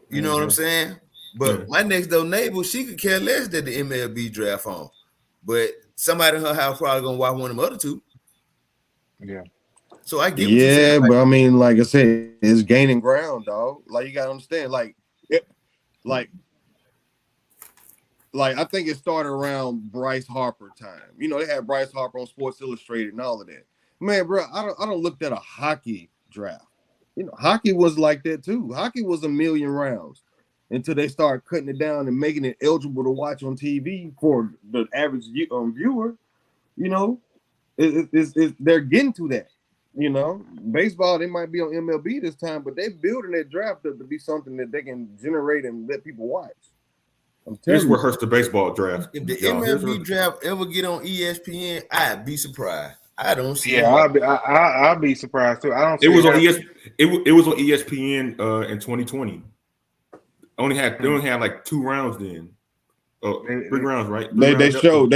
You know what I'm saying? But my next door neighbor, she could care less that the MLB draft on. But somebody in her house probably gonna watch one of them other two. Yeah. So I get. Yeah, but I mean, like I said, it's gaining ground, dog. Like you gotta understand, like I think it started around Bryce Harper time. You know, they had Bryce Harper on Sports Illustrated and all of that. Man, bro, I don't looked at a hockey draft. You know, hockey was like that too. Hockey was a million rounds until they started cutting it down and making it eligible to watch on TV for the average viewer. You know, they're getting to that. You know, baseball, they might be on MLB this time, but they're building their draft up to be something that they can generate and let people watch. Here's what hurts the baseball draft. If the MLB draft ever get on ESPN, I'd be surprised. I don't see. Yeah, I'll be surprised too. I don't. It was on it was on ESPN in 2020. They only had like 2 rounds then. 3 rounds, right? They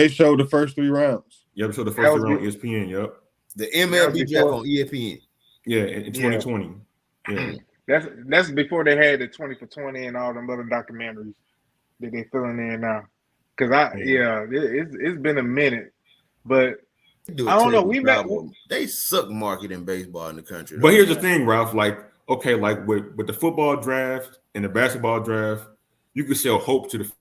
showed the first 3 rounds. Yep, so the first 3 rounds on ESPN. Yep. The MLB draft on ESPN. Yeah, in 2020. Yeah. That's before they had the 20 for 20 and all them other documentaries that they filling in now. Because it's been a minute, but I don't know. They suck marketing baseball in the country. But here's the thing, Ralph. Like, okay, like with the football draft and the basketball draft, you can sell hope to the.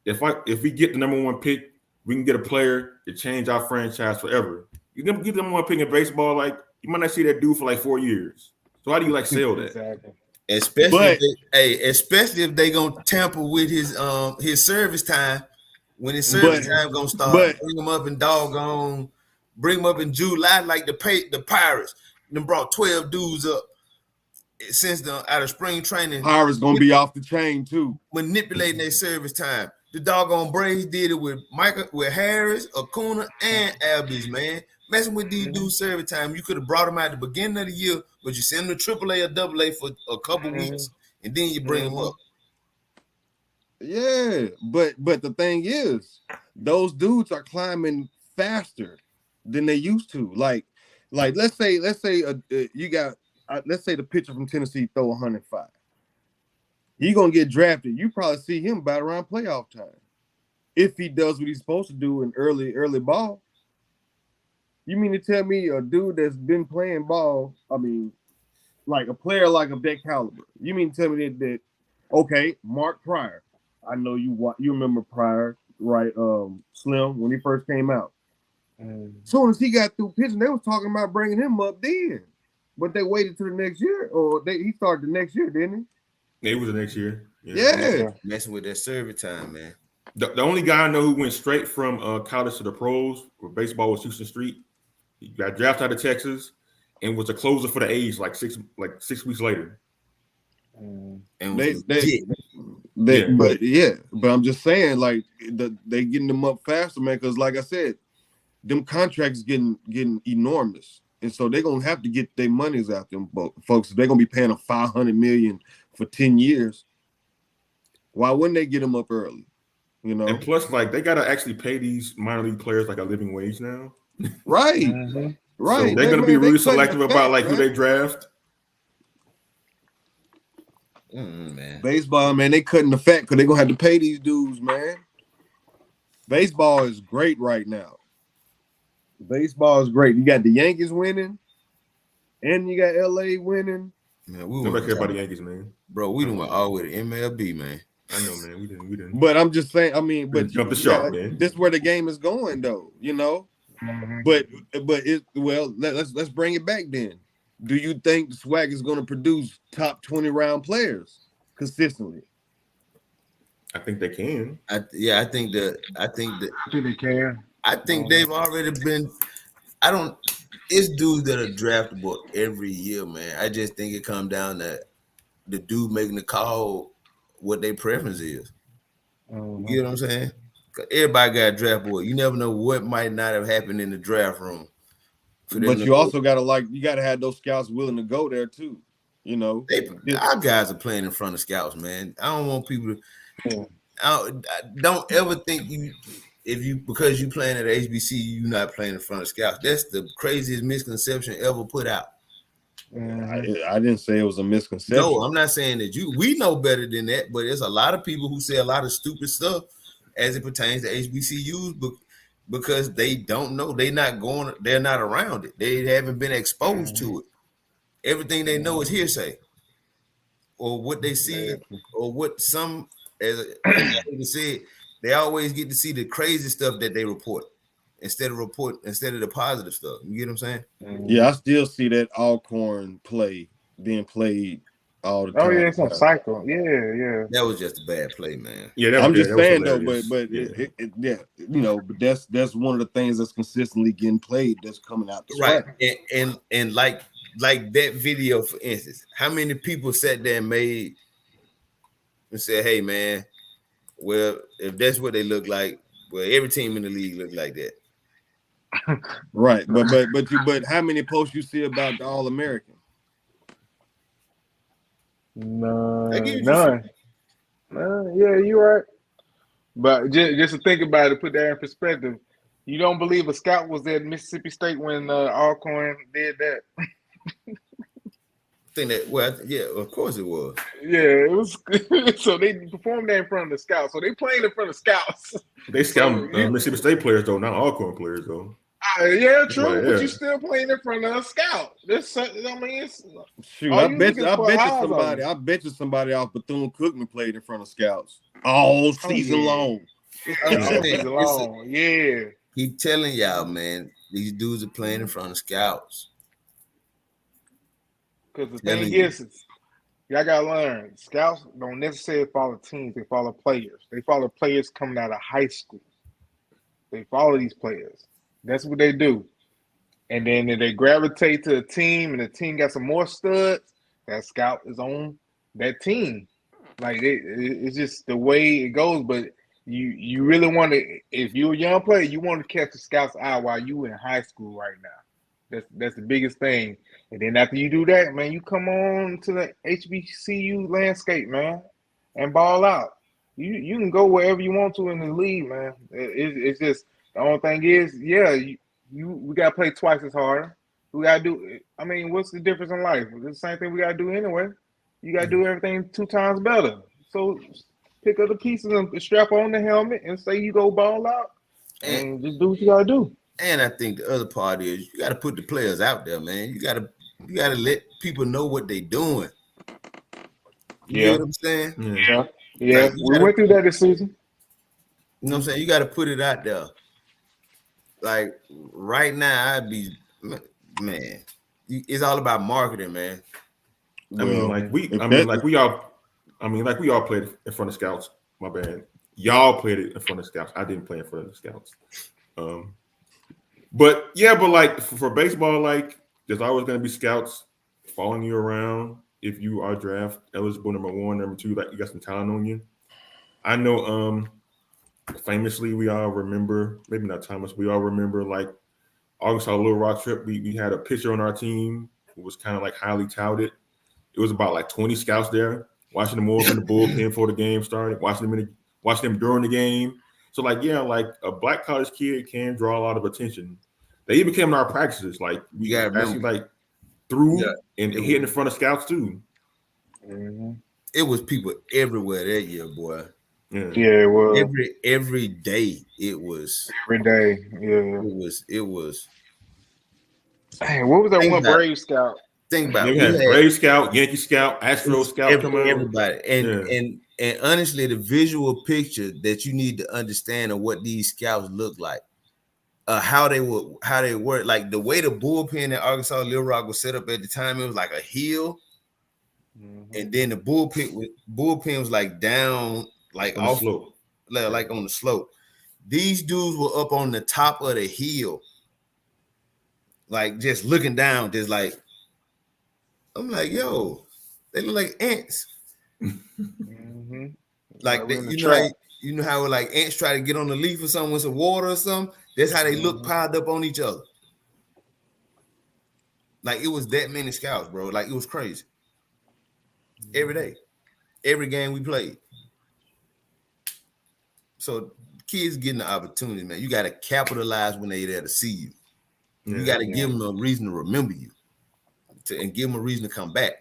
If we get the number 1 pick, we can get a player to change our franchise forever. You can get the number 1 pick in baseball, like you might not see that dude for like 4 years. So how do you like sell that? Exactly. Especially if they gonna tamper with his service time. When his service time gonna start, bring him up in July like the Pirates. Then brought 12 dudes up. since the out of spring training, Pirates gonna be off the chain too. manipulating their service time. The doggone Braves did it with Harris, Acuna, and Albies, man. Messing with these dudes' service time. You could have brought them out at the beginning of the year, but you send them to AAA or AA for a couple weeks, and then you bring them up. Yeah, but the thing is, those dudes are climbing faster than they used to. Like let's say you got let's say the pitcher from Tennessee throw 105. He gonna get drafted. You probably see him about around playoff time if he does what he's supposed to do in early ball. You mean to tell me a dude that's been playing ball? I mean, like a player like of that caliber. You mean to tell me that okay, Mark Pryor. I know you remember Pryor, right? Slim when he first came out. As soon as he got through pitching, they was talking about bringing him up then, but they waited to the next year, or he started the next year, didn't It was the next year. Yeah. Messing with that service time, man. The only guy I know who went straight from college to the pros for baseball was Houston Street. He got drafted out of Texas and was a closer for the A's like 6 weeks later. And but I'm just saying, like they getting them up faster, man. Because like I said, them contracts getting enormous, and so they're gonna have to get their monies out them folks. They're gonna be paying them $500 million for 10 years. Why wouldn't they get them up early? You know, and plus, like they gotta actually pay these minor league players like a living wage now. Right, right. So they're gonna be really selective about like who they draft. Man. Baseball, man, they cutting the fat because they're gonna have to pay these dudes, man. Baseball is great right now. Baseball is great. You got the Yankees winning, and you got LA winning. Man, Nobody care about the Yankees, man. Bro, we done went all with the MLB, man. I know, man. We didn't. But I'm just saying, I mean, but jump the shark, man. This is where the game is going, though, you know. But let's bring it back then. Do you think the SWAC is going to produce top 20 round players consistently? I think they can. I think they can. I think they've already been. It's dudes that are draftable every year, man. I just think it comes down to the dude making the call, what their preference is. You get what I'm saying? Everybody got a draft board. You never know what might not have happened in the draft room. But you also gotta have those scouts willing to go there too. You know, our guys are playing in front of scouts, man. I don't want people to. I don't ever think because you playing at HBCU, you're not playing in front of scouts. That's the craziest misconception ever put out. I didn't say it was a misconception. No, I'm not saying that we know better than that, but there's a lot of people who say a lot of stupid stuff as it pertains to HBCUs, because they don't know. They're not around it. They haven't been exposed to it. Everything they know is hearsay, or what they see, or what some, as I said, they always get to see the crazy stuff that they report instead of the positive stuff. You get what I'm saying? Yeah, I still see that Alcorn play being played all the time. Oh yeah, it's a cycle. Yeah. That was just a bad play, man. Yeah, I'm just saying though, but that's one of the things that's consistently getting played. That's coming out the right. And like that video, for instance, how many people sat there and made and said, "Hey, man, well, if that's what they look like, well, every team in the league look like that." Right, but how many posts you see about the All-American? None. Yeah, you're right. But just to think about it, put that in perspective, you don't believe a scout was at Mississippi State when Alcorn did that? Of course it was. Yeah, it was. So they performed that in front of the scouts. So they played in front of scouts. They scout Mississippi State players though, not Alcorn players though. Yeah, true. Right, but you still playing in front of a scout. Shoot, I bet you somebody off Bethune-Cookman played in front of scouts all season long. Yeah. Keep telling y'all, man, these dudes are playing in front of scouts. Because the thing is, y'all gotta learn, scouts don't necessarily follow teams, they follow players. They follow players coming out of high school. They follow these players. That's what they do. And then if they gravitate to a team and the team got some more studs, that scout is on that team. Like it's just the way it goes. But you really want to, if you're a young player, you want to catch the scout's eye while you in high school right now. That's the biggest thing. And then after you do that, man, you come on to the HBCU landscape, man, and ball out. You can go wherever you want to in the league, man. It's just the only thing is, yeah, we gotta play twice as hard. We gotta do. I mean, what's the difference in life? It's the same thing we gotta do anyway. You gotta do everything 2 times better. So pick up the pieces and strap on the helmet and say you go ball out and just do what you gotta do. And I think the other part is you got to put the players out there, man. You got to let people know what they're doing. You know what I'm saying? Yeah. Like, We went through that this season. You know what I'm saying? You got to put it out there. Like right now, man. It's all about marketing, man. I mean, like we all played in front of scouts. My bad. Y'all played it in front of scouts. I didn't play in front of the scouts. But like for baseball, like there's always going to be scouts following you around if you are draft eligible, number 1, number 2, like you got some talent on you. I know famously we all remember, maybe not Thomas, we all remember like Arkansas Little Rock trip. We had a pitcher on our team who was kind of like highly touted. It was about like 20 scouts there, watching them over in the bullpen before the game started, watching them during the game. So like, yeah, like a black college kid can draw a lot of attention. They even came to our practices. Like we actually like threw and hit in front of scouts too. Mm-hmm. It was people everywhere that year, boy. Yeah, it was every day. It was every day. Yeah, it was. Hey, what was that one Brave Scout? Think about it. We had Brave Scout, Yankee Scout, Astro Scout come out. Everybody. And honestly, the visual picture that you need to understand of what these scouts look like, how they were, like the way the bullpen at Arkansas Little Rock was set up at the time, it was like a hill, and then the bullpen was like down, like on off, the slope. like on the slope. These dudes were up on the top of the hill, like just looking down, just like. I'm like, yo, they look like ants. Like you know how like ants try to get on the leaf or something with some water or something. That's how they look piled up on each other. Like it was that many scouts, bro. Like it was crazy. Every day, every game we played. So kids getting the opportunity, man. You got to capitalize when they're there to see you. You got to give them a reason to remember you. And give them a reason to come back.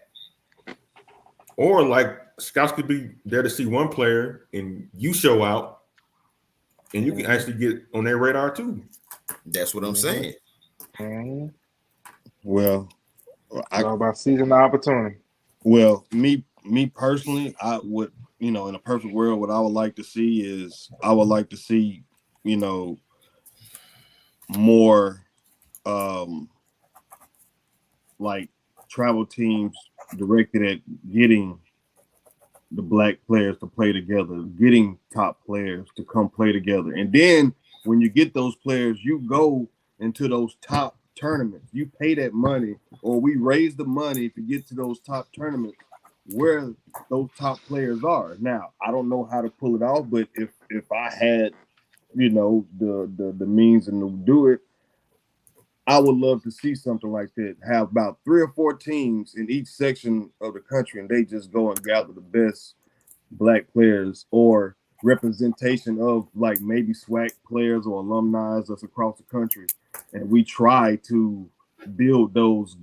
Or like scouts could be there to see one player and you show out and you can actually get on their radar too. That's what I'm saying. Well, I know about seizing the opportunity. Well, me personally, I would, in a perfect world, what I would like to see is more like travel teams directed at getting the black players to play together, getting top players to come play together. And then when you get those players, you go into those top tournaments. You pay that money, or we raise the money to get to those top tournaments where those top players are. Now, I don't know how to pull it off, but if I had, the means and to do it, I would love to see something like that. Have about 3 or 4 teams in each section of the country, and they just go and gather the best black players or representation of like maybe SWAC players or alumni that's across the country. And we try to build those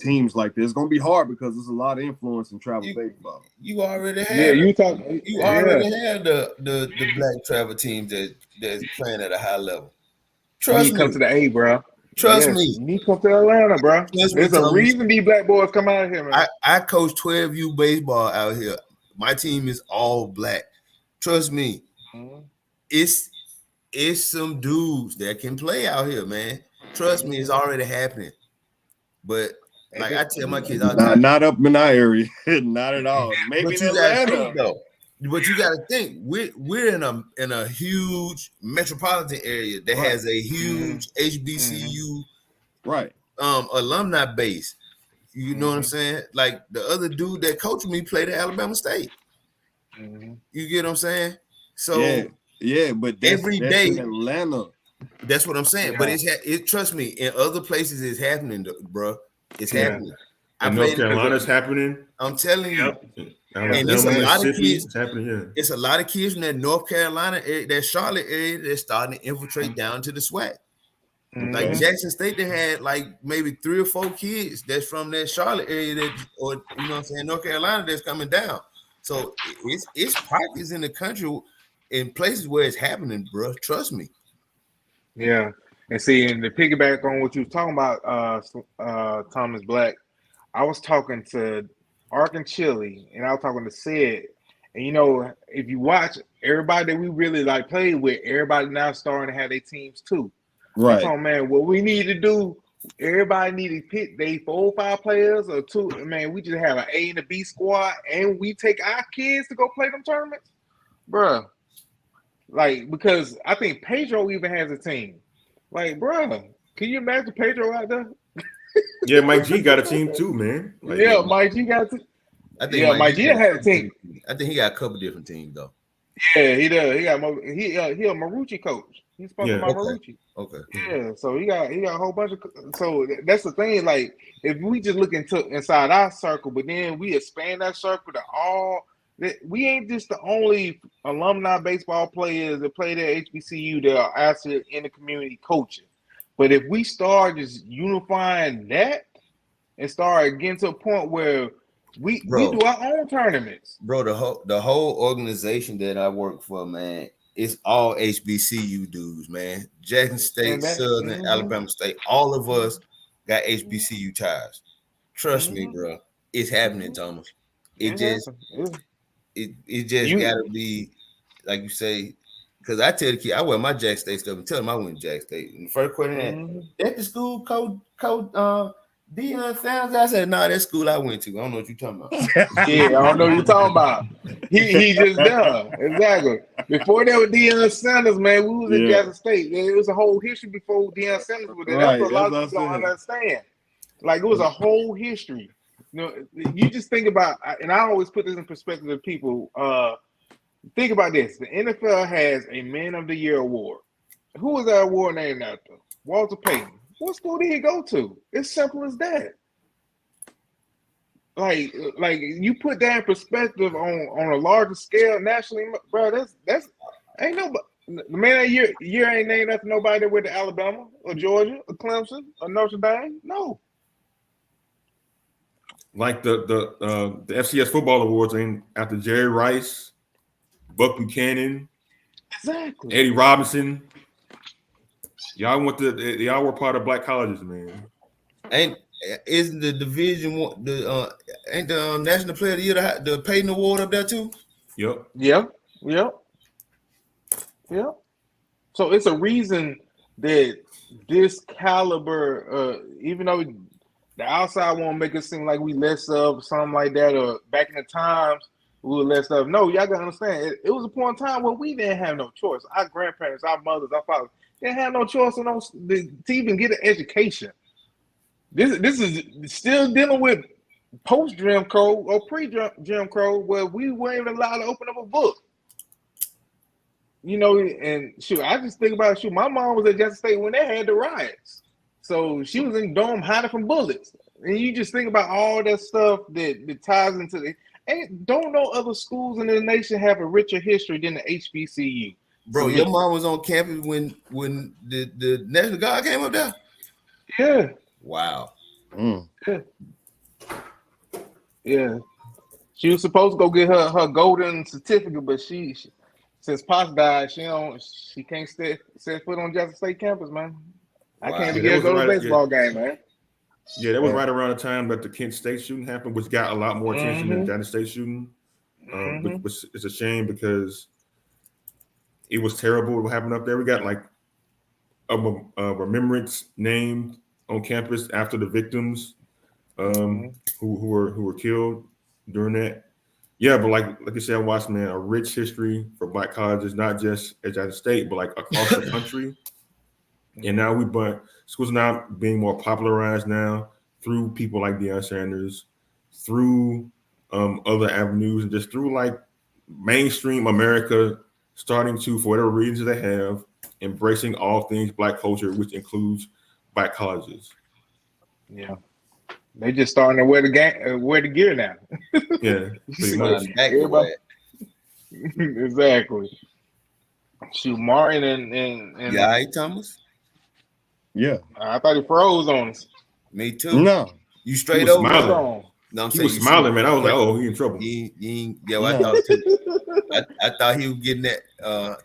teams like this. It's going to be hard because there's a lot of influence in travel baseball. You already have. Yeah, you already have the black travel teams that's playing at a high level. Trust me. Come to the A, bro. Trust me. You need to come to Atlanta, bro. There's a reason these black boys come out here, man. I coach 12U baseball out here. My team is all black. Trust me. It's some dudes that can play out here, man. Trust me, it's already happening. But like I tell my kids, not up in our area, not at all. Maybe in Atlanta. But you got to think we're in a huge metropolitan area that has a huge HBCU alumni base. You know what I'm saying? Like the other dude that coached me played at Alabama State. You get what I'm saying? So but every that's day, in Atlanta. that's what I'm saying. Yeah. But it trust me, in other places it's happening, bro. It's happening. In North Carolina, it's happening. I'm telling you. And it's Alabama, a lot of Mississippi, kids. it's happening. Yeah, it's a lot of kids from that North Carolina area, that Charlotte area, that's starting to infiltrate down to the SWAC. Like Jackson State, they had like maybe 3 or 4 kids that's from that Charlotte area, or you know what I'm saying, North Carolina, that's coming down. So it's pockets in the country, in places where it's happening, bro. Trust me. Yeah, and see, and to piggyback on what you was talking about, Thomas Black, I was talking to Ark and Chili, and I was talking to Sid, and you know, if you watch everybody that we really like played with, everybody now starting to have their teams too. Right. I'm talking, man, what we need to do, everybody need to pick they 4 or 5 players or 2. Man, we just have an A and a B squad, and we take our kids to go play them tournaments, bruh. Like, because I think Pedro even has a team. Like, bruh, can you imagine Pedro out there? Yeah, Mike G got a team too, man. Like, Yeah, Mike G got a team. I think Mike G had a team. I think he got a couple different teams though. Yeah, he does. He got he a Marucci coach. He's sponsored by Marucci. Okay. Yeah, so he got a whole bunch of. So that's the thing. Like, if we just look inside our circle, but then we expand that circle to all. We ain't just the only alumni baseball players that played at HBCU that are actually in the community coaching. But if we start just unifying that and start getting to a point where we do our own tournaments. Bro, the whole organization that I work for, man, it's all HBCU dudes, man. Jackson State, Southern, Alabama State, all of us got HBCU ties. Trust me, bro. It's happening, Thomas. It just gotta be, like you say, because I tell the kid, I wear my Jack State stuff and tell them I went to Jack State. In the first question, at the school, Coach Deion Sanders. I said, nah, that school I went to. I don't know what you're talking about. Yeah, I don't know what you're talking about. He just there. Exactly. Before that with Deion Sanders, man, we was at Jackson State. It was a whole history before Deion Sanders was there. That's what a lot of people don't understand. Like, it was a whole history. You know, you just think about, and I always put this in perspective to people. Think about this. The NFL has a Man of the Year award. Who was that award named after? Walter Payton. What school did he go to? It's simple as that. Like you put that in perspective on a larger scale nationally, bro. That's ain't nobody. The Man of the Year ain't named after nobody that went to Alabama or Georgia or Clemson or Notre Dame. No. Like the FCS football awards ain't after Jerry Rice, Buck Buchanan, exactly, Eddie Robinson. Y'all were part of black colleges, man. Ain't isn't the Division One ain't the National Player of the Year the Payton Award up there too? Yep. So it's a reason that this caliber, even though the outside won't make it seem like we less of something like that, or back in the times we were less of. No, y'all gotta understand. It was a point in time where we didn't have no choice. Our grandparents, our mothers, our fathers didn't have no choice to even get an education. This is still dealing with post Jim Crow or pre Jim Crow, where we weren't even allowed to open up a book. You know, and shoot, I just think about my mom was at Jackson State when they had the riots. So she was in the dome hiding from bullets. And you just think about all that stuff that ties into it. And don't know other schools in the nation have a richer history than the HBCU. Bro, your mom was on campus when the National Guard came up there? Yeah. Wow. Yeah. She was supposed to go get her golden certificate, but she since Pops died, she can't set foot on Jackson State campus, man. Wow. I can't even get go to a baseball game, man. Yeah, that was right around the time that the Kent State shooting happened, which got a lot more attention than Jackson State shooting. Which it's a shame because it was terrible what happened up there. We got like a remembrance named on campus after the victims who were killed during that. Yeah, but like you said, I watched, man, a rich history for black colleges, not just at Jackson State, but like across the country. And now schools are now being more popularized now. through people like Deion Sanders, through other avenues, and just through like mainstream America starting to, for whatever reasons they have, embracing all things Black culture, which includes Black colleges. Yeah. They just starting to wear the gear now. Yeah, pretty much. Everybody. Exactly. Shoot, Martin and Yeah, hey, Thomas. Yeah. I thought he froze on us. Me too. No. You He straight was over. smiling. No, I'm He saying was you smiling, man. I was like, oh, he in trouble. Yeah, I No. thought too. I thought he was getting that.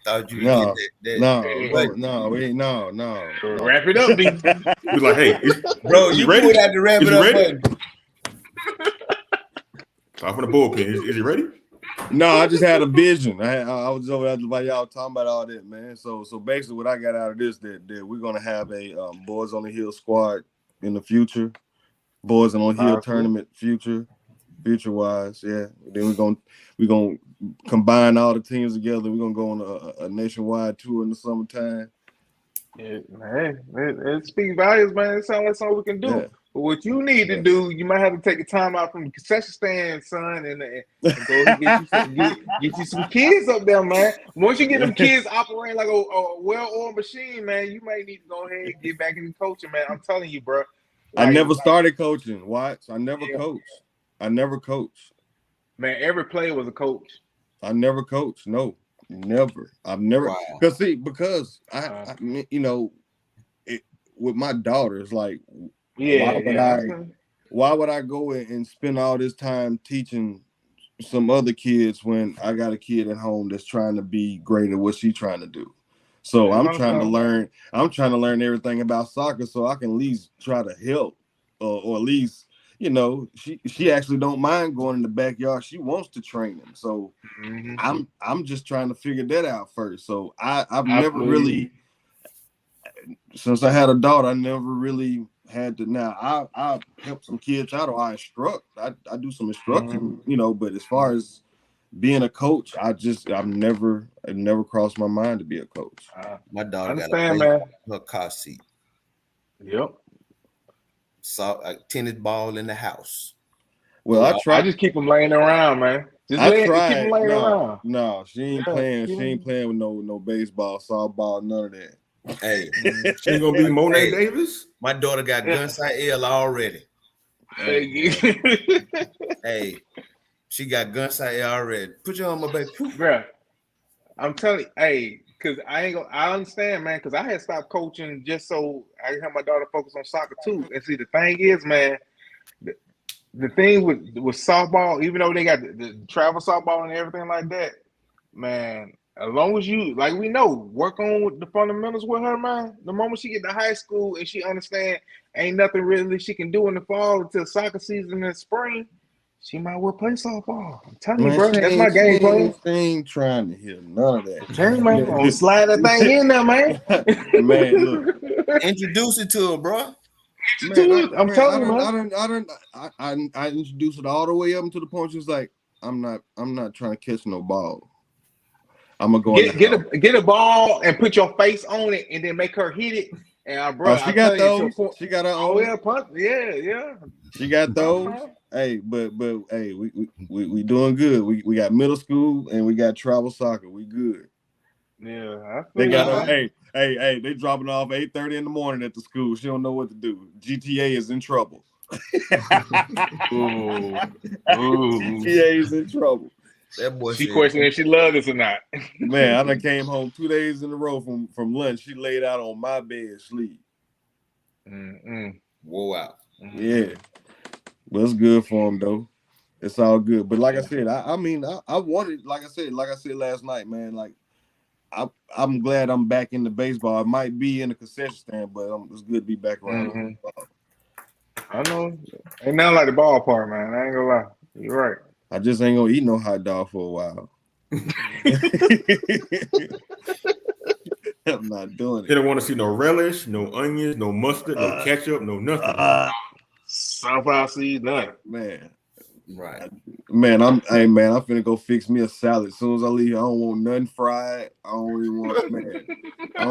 Thought you were No. getting that. No. Wrap it up, B. He was like, hey, Bro, is you he ready? pulled out the wrap Is it he up ready? button. Off from the bullpen. Is he ready? No, I just had a vision. I was over there while y'all talking about all that, man. So basically, what I got out of this that we're gonna have a Boys on the Hill squad in the future, Boys on the Hill tournament future wise, yeah. Then we're gonna combine all the teams together. We're gonna go on a nationwide tour in the summertime. Yeah, man, it speaks values, man. It sounds like something we can do. Yeah. But what you need to do, you might have to take a time out from the concession stand, son, and go get you some kids up there, man. Once you get them kids operating like a well-oiled machine, man, you might need to go ahead and get back into coaching, man. I'm telling you, bro. I never started coaching. Watch, I never coached. I never coached. Man, every player was a coach. I never coached. No, never. I've never. Because I mean, you know, with my daughters, like, why would I go and spend all this time teaching some other kids when I got a kid at home that's trying to be great at what she's trying to do? So I'm trying to learn. I'm trying to learn everything about soccer so I can at least try to help, or at least, you know, she actually don't mind going in the backyard. She wants to train them. So I'm just trying to figure that out first. So I've never really, since I had a daughter, I never really had to. Now I help some kids out, or I instruct. I do some instructing, you know. But as far as being a coach, it never crossed my mind to be a coach. My daughter got her car seat. Yep. Saw a tennis ball in the house. Well, I just keep them laying around, man. Keep them laying around. No, she ain't playing. She ain't playing with no baseball, softball, none of that. Hey, she ain't gonna be Monet Davis. My daughter got gun sight L already. Hey, she got gun sight L already. Put your arm up, baby. Bruh, I'm telling you, hey, because I understand, man, because I had stopped coaching just so I could have my daughter focus on soccer too. And see, the thing is, man, the thing with softball, even though they got the travel softball and everything like that, man, as long as you, like we know, work on with the fundamentals with her, man, the moment she get to high school and she understand ain't nothing really she can do in the fall until soccer season in the spring, she might well play softball. I'm telling you, bro, that's my game plan. She ain't trying to hear none of that. Hey, man, I'm slide that thing in there, man. Man, look. Introduce it to her, bro. I'm telling you, man. I introduced it all the way up to the point she was like, I'm not trying to catch no ball. I'm gonna go get a ball and put your face on it and then make her hit it. And bro, she got those. She got her own. Yeah. She got those. Hey, but hey, we doing good. We got middle school and we got travel soccer. We good. Yeah, they got hey, they dropping off 8:30 in the morning at the school. She don't know what to do. GTA is in trouble. GTA is in trouble. That boy, she questioned if she loved us or not. Man, I done came home 2 days in a row from lunch. She laid out on my bed, sleep. Whoa, out. Yeah, well, it's good for him though. It's all good. But like I said, I mean, I wanted, like I said last night, man. Like, I'm glad I'm back in the baseball. I might be in the concession stand, but it's good to be back around. I know. Ain't nothing like the ballpark, man. I ain't gonna lie. You're right. I just ain't gonna eat no hot dog for a while. I'm not doing it. They don't want to see no relish, no onions, no mustard, no ketchup, no nothing. Sunflower seeds, nothing. Man. Right. Man, I'm finna go fix me a salad. As soon as I leave, I don't want nothing fried. I don't even want I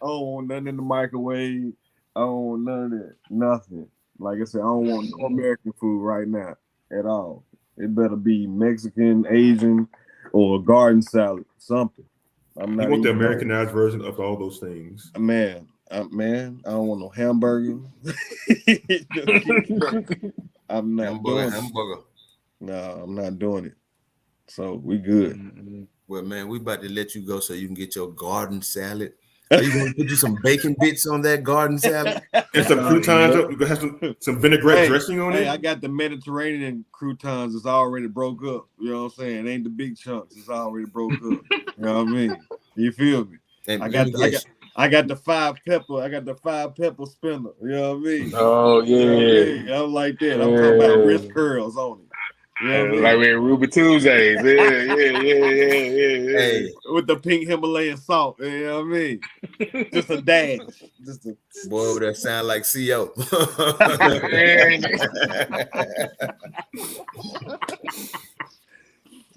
don't want nothing in the microwave. I don't want none of that. Nothing. Like I said, I don't want no American food right now at all. It better be Mexican, Asian, or garden salad, something. I'm You not want the eating Americanized version of all those things. Man, I don't want no hamburger. I'm not doing it. Hamburger. No, I'm not doing it. So we good. Well, man, we about to let you go so you can get your garden salad. Are you going to put you some bacon bits on that garden salad? And some croutons. You can have some vinaigrette dressing on it. Hey, I got the Mediterranean croutons. It's already broke up. You know what I'm saying? It ain't the big chunks. It's already broke up. You know what I mean? You feel me? And I got the 5 pepper. I got the 5 pepper spinner. You know what I mean? Oh yeah, You know what I mean? I'm like that. I'm talking about wrist curls on it. You know what I mean? like we're Ruby Tuesdays. Yeah. Hey, With the pink Himalayan salt. You know what I mean? Just a dash. Just a boy over there sound like CO.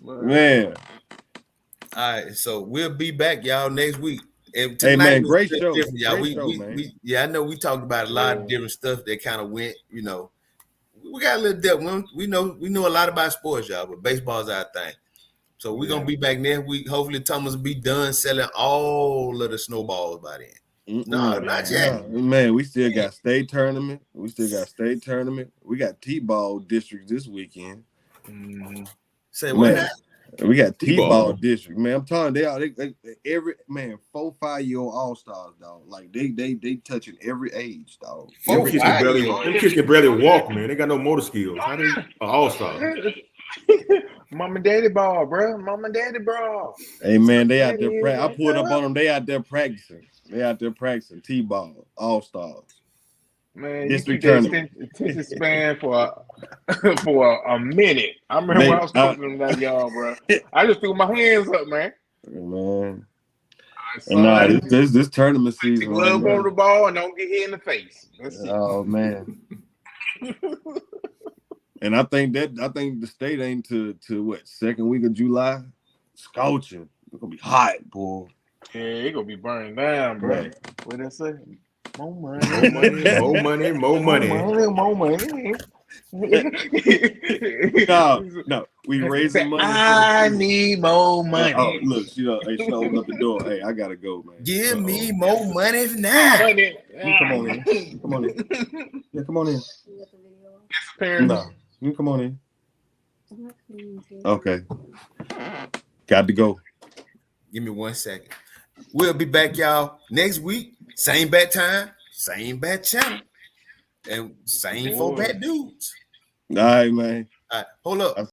Man. All right, so we'll be back, y'all, next week. And Hey man, great was show. different, y'all. Great show, man. I know we talked about a lot of different stuff that kind of went, you know. We got a little depth. We know a lot about sports, y'all, but baseball's our thing. So we're gonna be back next week. Hopefully, Thomas will be done selling all of the snowballs by then. No, not yet. Man, we still got state tournament. We got T-ball districts this weekend. Say what? Man, we got T-ball district. Man, I'm telling you, they every 4-5-year-old all-stars, dog. Like they touching every age, dog. Them kids can barely walk, man. They got no motor skills. How they all-star? Mom and daddy ball, bro. Mom and daddy ball. Hey man, they out there. I pulled up on them. They out there practicing. T-ball all-stars. Man, you keep that attention span for a minute. I remember when I was talking to them that y'all, bro. I just threw my hands up, man. Man. Nah, this tournament season. Glove on the ball and don't get hit in the face. That's it. Oh man. And I think the state ain't to what, second week of July? Scorching. It's gonna be hot, boy. Yeah, it's gonna be burning down, bro. Right. What that say? More money. No, we raising money. I need more money. Oh, look, she opened up the door. Hey, I gotta go, man. Give me more money now. You come on in. Yeah, come on in. No, you come on in. Okay. Got to go. Give me 1 second. We'll be back, y'all, next week. Same bat time, same bat channel, and same 4 bat dudes. All right, man. All right, hold up.